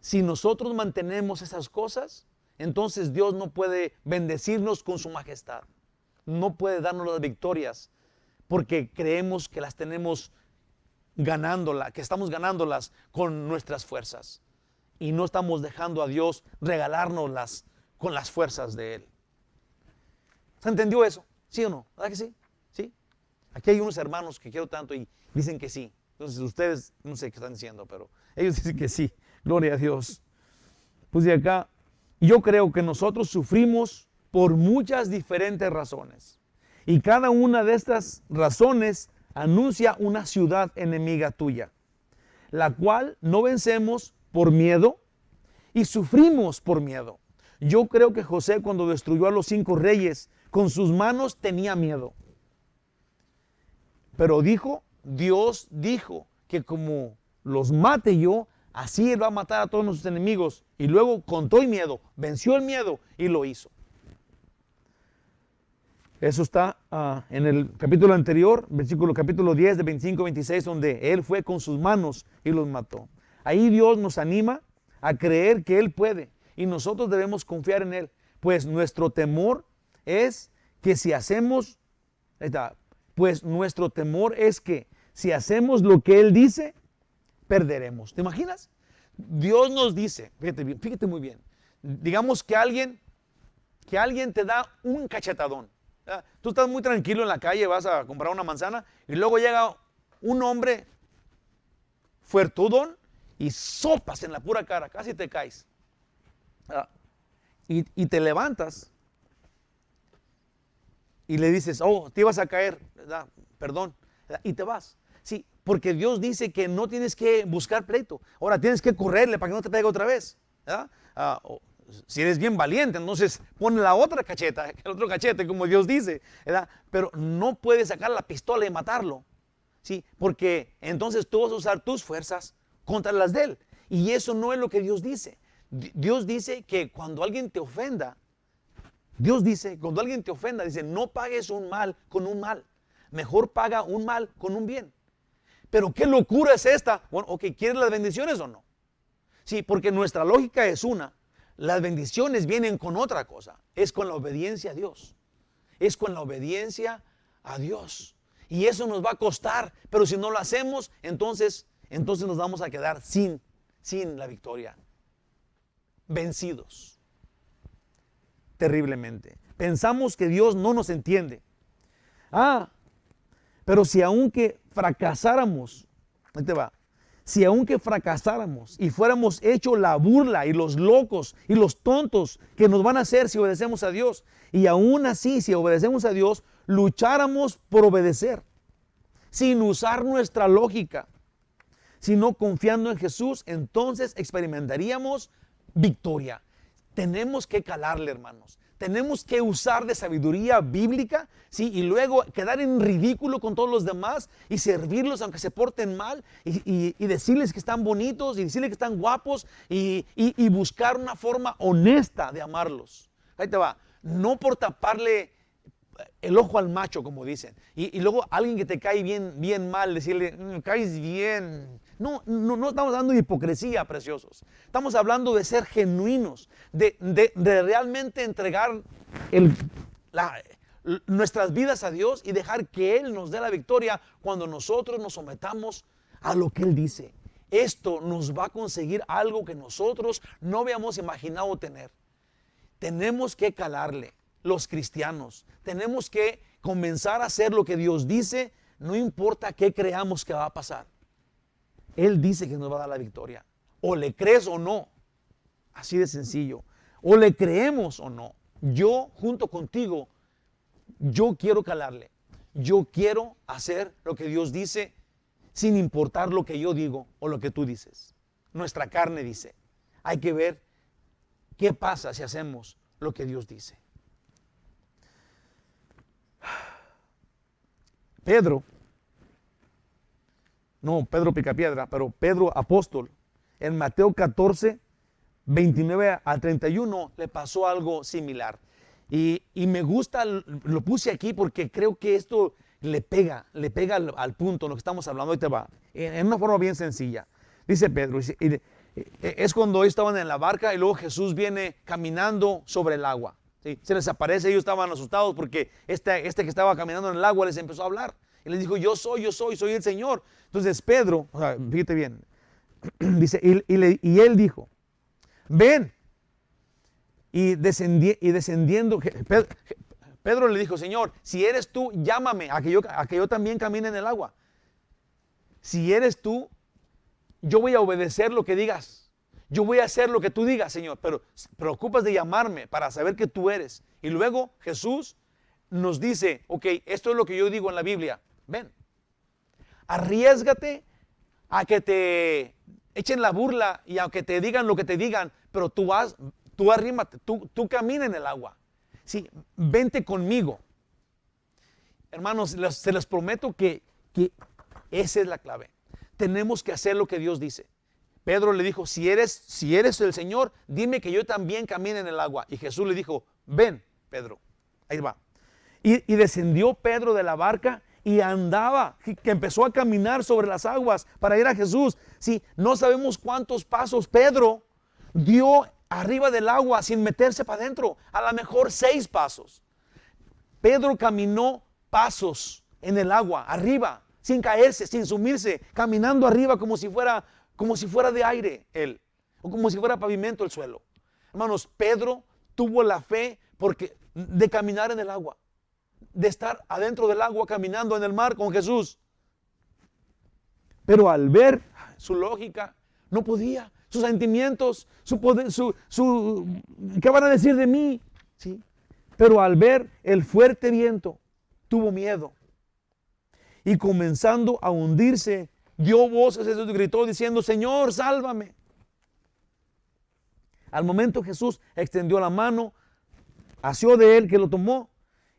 Si nosotros mantenemos esas cosas, entonces Dios no puede bendecirnos con su majestad. No puede darnos las victorias porque creemos que las tenemos ganándolas, que estamos ganándolas con nuestras fuerzas. Y no estamos dejando a Dios regalárnoslas con las fuerzas de Él. ¿Se entendió eso? ¿Sí o no? ¿Verdad que sí? ¿Sí? Aquí hay unos hermanos que quiero tanto y dicen que sí. Entonces ustedes no sé qué están diciendo, pero ellos dicen que sí. Gloria a Dios. Pues de acá, yo creo que nosotros sufrimos por muchas diferentes razones. Y cada una de estas razones anuncia una ciudad enemiga tuya, la cual no vencemos por miedo y sufrimos por miedo. Yo creo que José, cuando destruyó a los 5 reyes, con sus manos tenía miedo. Pero Dios dijo que como los mate yo, así Él va a matar a todos nuestros enemigos. Y luego con todo el miedo, venció el miedo y lo hizo. Eso está en el capítulo anterior, capítulo 10 de 25-26, donde Él fue con sus manos y los mató. Ahí Dios nos anima a creer que Él puede y nosotros debemos confiar en Él. Pues nuestro temor es que si hacemos, si hacemos lo que Él dice, perderemos. ¿Te imaginas? Dios nos dice, fíjate muy bien, digamos que alguien te da un cachetadón. Tú estás muy tranquilo en la calle, vas a comprar una manzana y luego llega un hombre fuertudón y sopas en la pura cara, casi te caes. Y te levantas y le dices, oh, te ibas a caer, ¿verdad? Perdón, ¿verdad? Y te vas. Sí, porque Dios dice que no tienes que buscar pleito. Ahora tienes que correrle para que no te pegue otra vez, ¿verdad? Si eres bien valiente, entonces pon la otra cacheta, el otro cachete, como Dios dice, ¿verdad? Pero no puedes sacar la pistola y matarlo, ¿sí? Porque entonces tú vas a usar tus fuerzas contra las de él. Y eso no es lo que Dios dice. Dios dice que cuando alguien te ofenda, dice, no pagues un mal con un mal. Mejor paga un mal con un bien. Pero ¿qué locura es esta? Bueno, ok, ¿quieres las bendiciones o no? Sí, porque nuestra lógica es una. Las bendiciones vienen con otra cosa. Es con la obediencia a Dios. Es con la obediencia a Dios. Y eso nos va a costar. Pero si no lo hacemos, entonces nos vamos a quedar sin la victoria. Vencidos. Terriblemente. Pensamos que Dios no nos entiende. Pero si aunque fracasáramos, ahí te va. Si aunque fracasáramos y fuéramos hechos la burla y los locos y los tontos que nos van a hacer si obedecemos a Dios, y aún así si obedecemos a Dios, lucháramos por obedecer, sin usar nuestra lógica, sino confiando en Jesús, entonces experimentaríamos victoria. Tenemos que calarle, hermanos. Tenemos que usar de sabiduría bíblica, ¿sí? Y luego quedar en ridículo con todos los demás y servirlos aunque se porten mal y decirles que están bonitos y decirles que están guapos y buscar una forma honesta de amarlos. Ahí te va. No por taparle el ojo al macho, como dicen. Y luego alguien que te cae bien mal, decirle, caes bien. No estamos hablando de hipocresía, preciosos. Estamos hablando de ser genuinos, de realmente entregar nuestras vidas a Dios y dejar que Él nos dé la victoria cuando nosotros nos sometamos a lo que Él dice. Esto nos va a conseguir algo que nosotros no habíamos imaginado tener. Tenemos que calarle. Los cristianos, tenemos que comenzar a hacer lo que Dios dice, no importa qué creamos que va a pasar. Él dice que nos va a dar la victoria. O le crees o no. Así de sencillo. O le creemos o no. Yo, junto contigo, yo quiero calarle. Yo quiero hacer lo que Dios dice sin importar lo que yo digo o lo que tú dices. Nuestra carne dice. Hay que ver qué pasa si hacemos lo que Dios dice. Pedro Picapiedra, pero Pedro apóstol, en Mateo 14, 29 a 31 le pasó algo similar. Y me gusta, lo puse aquí porque creo que esto le pega al punto en lo que estamos hablando. Ahí te va, en una forma bien sencilla. Dice Pedro, es cuando ellos estaban en la barca y luego Jesús viene caminando sobre el agua. ¿Sí? Se les aparece, ellos estaban asustados porque este que estaba caminando en el agua les empezó a hablar. Y les dijo, yo soy el Señor. Entonces Pedro, o sea, fíjate bien, dice, y él dijo, ven. Y descendiendo, Pedro le dijo, Señor, si eres tú, llámame a que yo también camine en el agua. Si eres tú, yo voy a obedecer lo que digas. Yo voy a hacer lo que tú digas, Señor, pero preocupas de llamarme para saber que tú eres. Y luego Jesús nos dice, ok, esto es lo que yo digo en la Biblia. Ven, arriésgate a que te echen la burla y aunque te digan lo que te digan, pero tú arrímate, tú camina en el agua. Sí, vente conmigo. Hermanos, se les prometo que esa es la clave. Tenemos que hacer lo que Dios dice. Pedro le dijo, si eres el Señor, dime que yo también camine en el agua. Y Jesús le dijo, ven, Pedro. Ahí va. Y descendió Pedro de la barca y andaba, que empezó a caminar sobre las aguas para ir a Jesús. Sí, no sabemos cuántos pasos Pedro dio arriba del agua sin meterse para adentro. A lo mejor 6 pasos. Pedro caminó pasos en el agua, arriba, sin caerse, sin sumirse, caminando arriba como si fuera de aire él, o como si fuera pavimento el suelo. Hermanos, Pedro tuvo la fe de caminar en el agua, de estar adentro del agua caminando en el mar con Jesús. Pero al ver su lógica, no podía. Sus sentimientos, su poder, ¿qué van a decir de mí? ¿Sí? Pero al ver el fuerte viento, tuvo miedo. Y comenzando a hundirse, dio voces, gritó diciendo, Señor, sálvame. Al momento Jesús extendió la mano, asió de él que lo tomó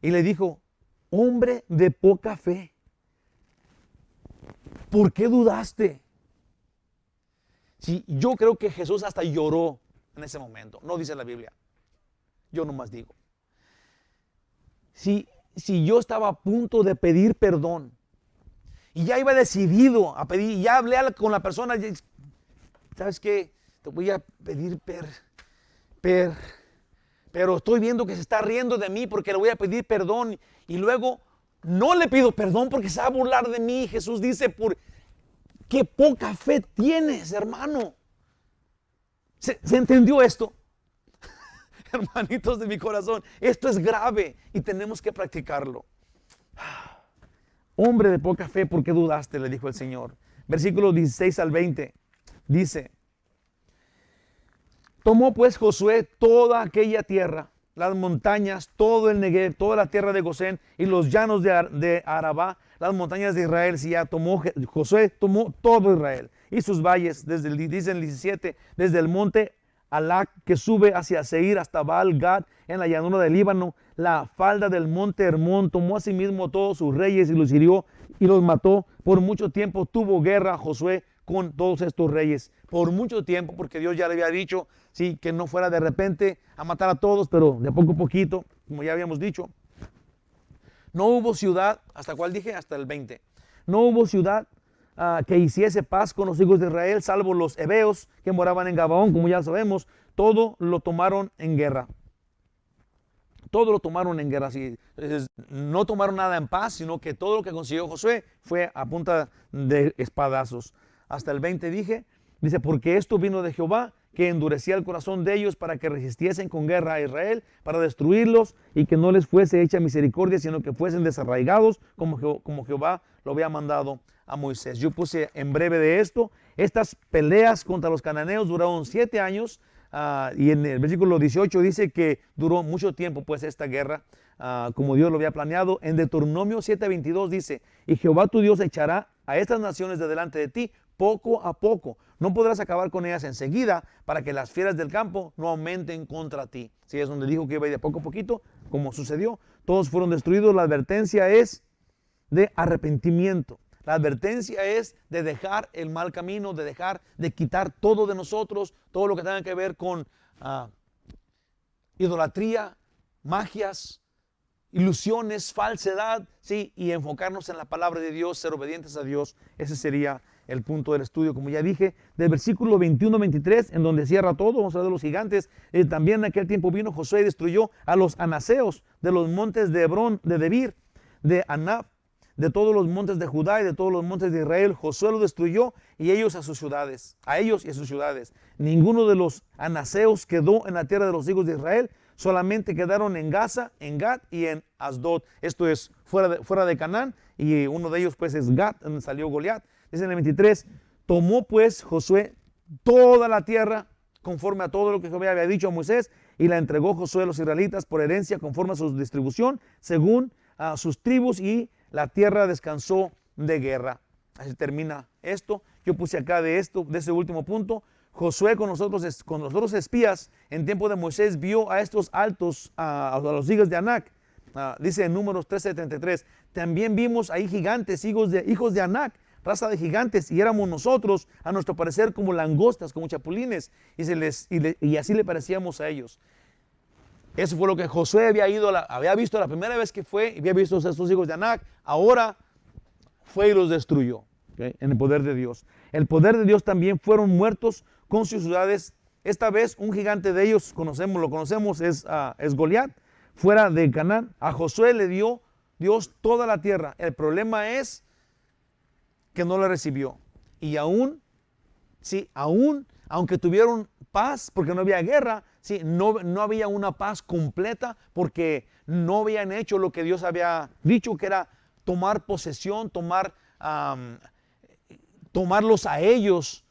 y le dijo, hombre de poca fe, ¿por qué dudaste? Sí, yo creo que Jesús hasta lloró en ese momento. No dice la Biblia. Yo nomás digo. Si yo estaba a punto de pedir perdón y ya iba decidido a pedir, ya hablé con la persona, ¿sabes qué? Te voy a pedir pero estoy viendo que se está riendo de mí porque le voy a pedir perdón y luego no le pido perdón porque se va a burlar de mí. Jesús dice, por qué poca fe tienes, hermano. ¿Se entendió esto? Hermanitos de mi corazón, esto es grave y tenemos que practicarlo. Hombre de poca fe, ¿por qué dudaste? Le dijo el Señor. Versículos 16 al 20 dice, tomó pues Josué toda aquella tierra, las montañas, todo el Negev, toda la tierra de Gosén y los llanos de Arabá, las montañas de Israel. Si ya Josué tomó todo Israel y sus valles, dice el 17, desde el monte Alac que sube hacia Seir hasta Baal Gad en la llanura del Líbano, la falda del monte Hermón. Tomó a sí mismo todos sus reyes y los hirió y los mató. Por mucho tiempo tuvo guerra Josué con todos estos reyes. Por mucho tiempo, porque Dios ya le había dicho, sí, que no fuera de repente a matar a todos, pero de poco a poquito, como ya habíamos dicho. No hubo ciudad, ¿hasta cuál dije? Hasta el 20. No hubo ciudad que hiciese paz con los hijos de Israel, salvo los heveos que moraban en Gabaón, como ya sabemos. Todo lo tomaron en guerra. Todo lo tomaron en guerra. Sí. No tomaron nada en paz, sino que todo lo que consiguió Josué fue a punta de espadazos. Hasta el 20 dije, dice, porque esto vino de Jehová, que endurecía el corazón de ellos para que resistiesen con guerra a Israel, para destruirlos y que no les fuese hecha misericordia, sino que fuesen desarraigados como Jehová lo había mandado a Moisés. Yo puse en breve de esto, Estas peleas contra los cananeos duraron 7 años. Y en el versículo 18 dice que duró mucho tiempo pues esta guerra, como Dios lo había planeado. En Deuteronomio 7:22 dice: y Jehová tu Dios echará a estas naciones de delante de ti poco a poco. No podrás acabar con ellas enseguida, para que las fieras del campo no aumenten contra ti. Sí, es donde dijo que iba a ir de poco a poquito, como sucedió. Todos fueron destruidos. La advertencia es de arrepentimiento. La advertencia es de dejar el mal camino, de quitar todo de nosotros, todo lo que tenga que ver con idolatría, magias, ilusiones, falsedad, ¿sí? Y enfocarnos en la palabra de Dios, ser obedientes a Dios. Ese sería el punto del estudio, como ya dije, del versículo 21-23, en donde cierra todo. Vamos a ver de los gigantes. También en aquel tiempo vino Josué y destruyó a los anaseos de los montes de Hebrón, de Debir, de Anab, de todos los montes de Judá y de todos los montes de Israel. Josué los destruyó, y ellos a sus ciudades, a ellos y a sus ciudades. Ninguno de los anaseos quedó en la tierra de los hijos de Israel, solamente quedaron en Gaza, en Gat y en Asdod. Esto es fuera de Canaán, y uno de ellos pues es Gat, donde salió Goliat. Dice en el 23: tomó pues Josué toda la tierra conforme a todo lo que Jehová había dicho a Moisés, y la entregó Josué a los israelitas por herencia conforme a su distribución, según a sus tribus, y la tierra descansó de guerra. Así termina esto. Yo puse acá de ese último punto: Josué con nosotros espías en tiempo de Moisés vio a estos altos, a los hijos de Anac. Dice en Números 13:33: también vimos ahí gigantes, hijos de Anac, raza de gigantes, y éramos nosotros, a nuestro parecer, como langostas, como chapulines, y así le parecíamos a ellos. Eso fue lo que Josué había visto la primera vez que fue, y había visto a estos hijos de Anac. Ahora fue y los destruyó, ¿okay? En el poder de Dios. El poder de Dios también fueron muertos con sus ciudades. Esta vez un gigante de ellos, lo conocemos, es Goliat, fuera de Canaán. A Josué le dio Dios toda la tierra. El problema es que no la recibió. Y aunque tuvieron paz, porque no había guerra, sí, no había una paz completa, porque no habían hecho lo que Dios había dicho, que era tomar posesión, tomarlos a ellos,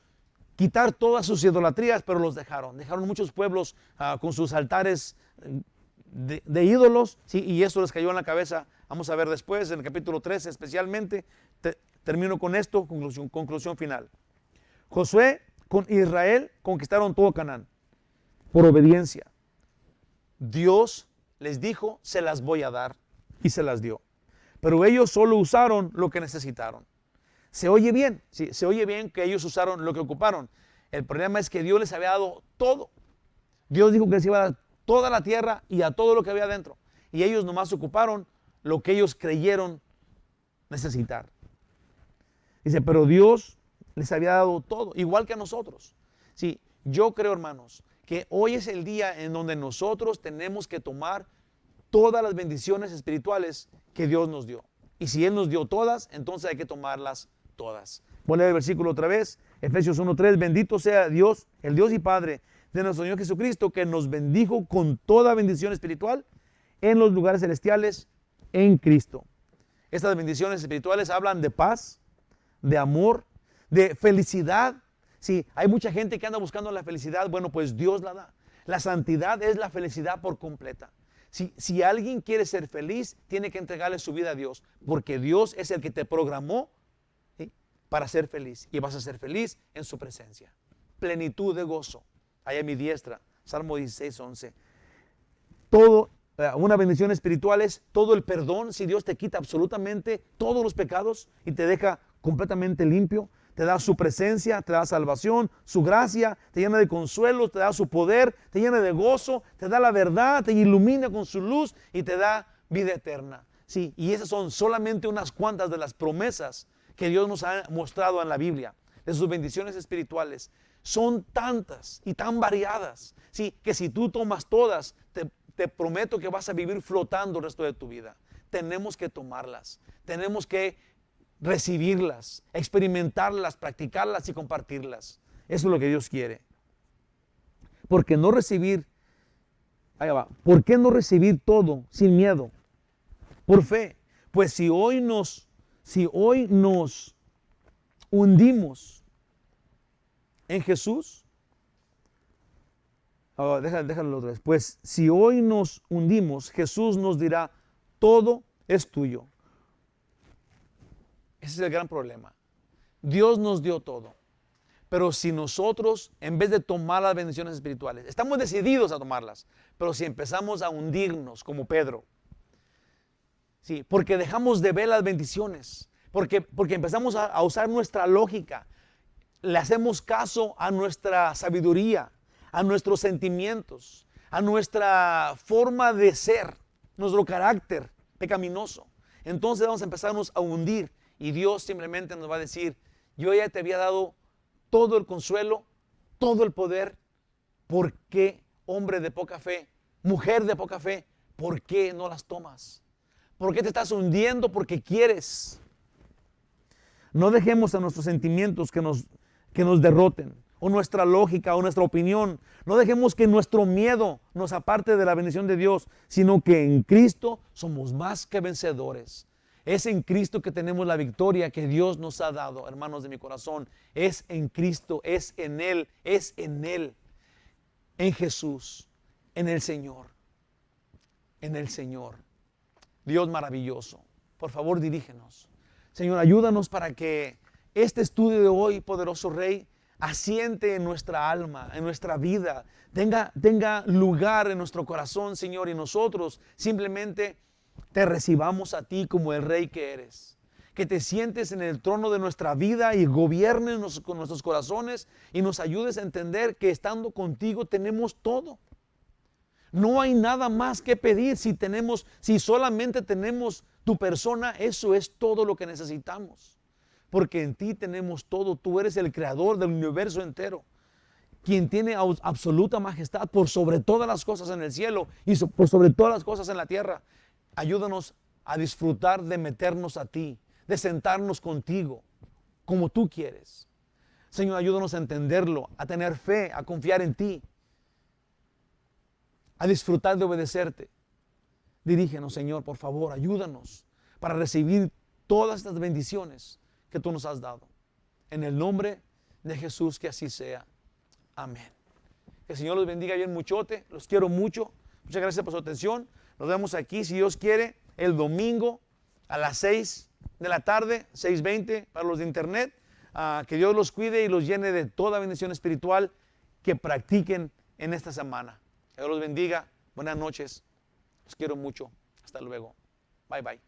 quitar todas sus idolatrías. Pero los dejaron muchos pueblos con sus altares de ídolos, sí, y eso les cayó en la cabeza. Vamos a ver después, en el capítulo 13 especialmente. Termino con esto, conclusión final. Josué con Israel conquistaron todo Canaán por obediencia. Dios les dijo: se las voy a dar, y se las dio. Pero ellos solo usaron lo que necesitaron. Se oye bien, sí, se oye bien que ellos usaron lo que ocuparon. El problema es que Dios les había dado todo. Dios dijo que les iba a dar toda la tierra y a todo lo que había dentro. Y ellos nomás ocuparon lo que ellos creyeron necesitar. Dice, pero Dios les había dado todo, igual que a nosotros. Sí, yo creo, hermanos, que hoy es el día en donde nosotros tenemos que tomar todas las bendiciones espirituales que Dios nos dio. Y si Él nos dio todas, entonces hay que tomarlas todas. Voy a leer el versículo otra vez, Efesios 1:3. Bendito sea Dios, el Dios y Padre de nuestro Señor Jesucristo, que nos bendijo con toda bendición espiritual en los lugares celestiales en Cristo. Estas bendiciones espirituales hablan de paz, de amor, de felicidad. Sí, hay mucha gente que anda buscando la felicidad. Bueno, pues Dios la da. La santidad es la felicidad por completa. Si alguien quiere ser feliz, tiene que entregarle su vida a Dios, porque Dios es el que te programó, ¿sí?, para ser feliz, y vas a ser feliz en su presencia. Plenitud de gozo, allá a mi diestra. Salmo 16:11. Una bendición espiritual es todo el perdón. Si Dios te quita absolutamente todos los pecados y te deja completamente limpio, te da su presencia, te da salvación, su gracia, te llena de consuelo, te da su poder, te llena de gozo, te da la verdad, te ilumina con su luz y te da vida eterna. Sí, y esas son solamente unas cuantas de las promesas que Dios nos ha mostrado en la Biblia, de sus bendiciones espirituales. Son tantas y tan variadas, sí, que si tú tomas todas, te prometo que vas a vivir flotando el resto de tu vida. Tenemos que tomarlas, tenemos que recibirlas, experimentarlas, practicarlas y compartirlas. Eso es lo que Dios quiere. Porque no recibir, ¿por qué no recibir todo sin miedo? Por fe. Pues si hoy nos hundimos en Jesús. Déjalo otra vez. Pues si hoy nos hundimos, Jesús nos dirá, todo es tuyo. Ese es el gran problema. Dios nos dio todo. Pero si nosotros, en vez de tomar las bendiciones espirituales, estamos decididos a tomarlas, pero si empezamos a hundirnos como Pedro, sí, porque dejamos de ver las bendiciones, porque empezamos a usar nuestra lógica, le hacemos caso a nuestra sabiduría, a nuestros sentimientos, a nuestra forma de ser, nuestro carácter pecaminoso. Entonces vamos a empezarnos a hundir y Dios simplemente nos va a decir, yo ya te había dado todo el consuelo, todo el poder. ¿Por qué, hombre de poca fe, mujer de poca fe, por qué no las tomas? ¿Por qué te estás hundiendo? Porque quieres. No dejemos a nuestros sentimientos que nos derroten, o nuestra lógica, o nuestra opinión. No dejemos que nuestro miedo nos aparte de la bendición de Dios, sino que en Cristo somos más que vencedores. Es en Cristo que tenemos la victoria que Dios nos ha dado, hermanos de mi corazón. Es en Cristo, es en Él, en Jesús, en el Señor, en el Señor. Dios maravilloso, por favor dirígenos. Señor, ayúdanos para que este estudio de hoy, poderoso Rey, asiente en nuestra alma, en nuestra vida, tenga lugar en nuestro corazón, Señor, y nosotros simplemente te recibamos a ti como el Rey que eres. Que te sientes en el trono de nuestra vida y gobiernes con nuestros corazones y nos ayudes a entender que estando contigo tenemos todo. No hay nada más que pedir si solamente tenemos tu persona, eso es todo lo que necesitamos. Porque en ti tenemos todo, tú eres el creador del universo entero, quien tiene absoluta majestad por sobre todas las cosas en el cielo y por sobre todas las cosas en la tierra. Ayúdanos a disfrutar de meternos a ti, de sentarnos contigo, como tú quieres. Señor, ayúdanos a entenderlo, a tener fe, a confiar en ti, a disfrutar de obedecerte. Dirígenos, Señor, por favor, ayúdanos para recibir todas estas bendiciones que tú nos has dado. En el nombre de Jesús, que así sea. Amén. Que el Señor los bendiga bien muchote. Los quiero mucho. Muchas gracias por su atención. Nos vemos aquí, si Dios quiere, el domingo a las 6 de la tarde, 6:20 para los de internet. Que Dios los cuide y los llene de toda bendición espiritual que practiquen en esta semana. Que Dios los bendiga. Buenas noches. Los quiero mucho. Hasta luego. Bye, bye.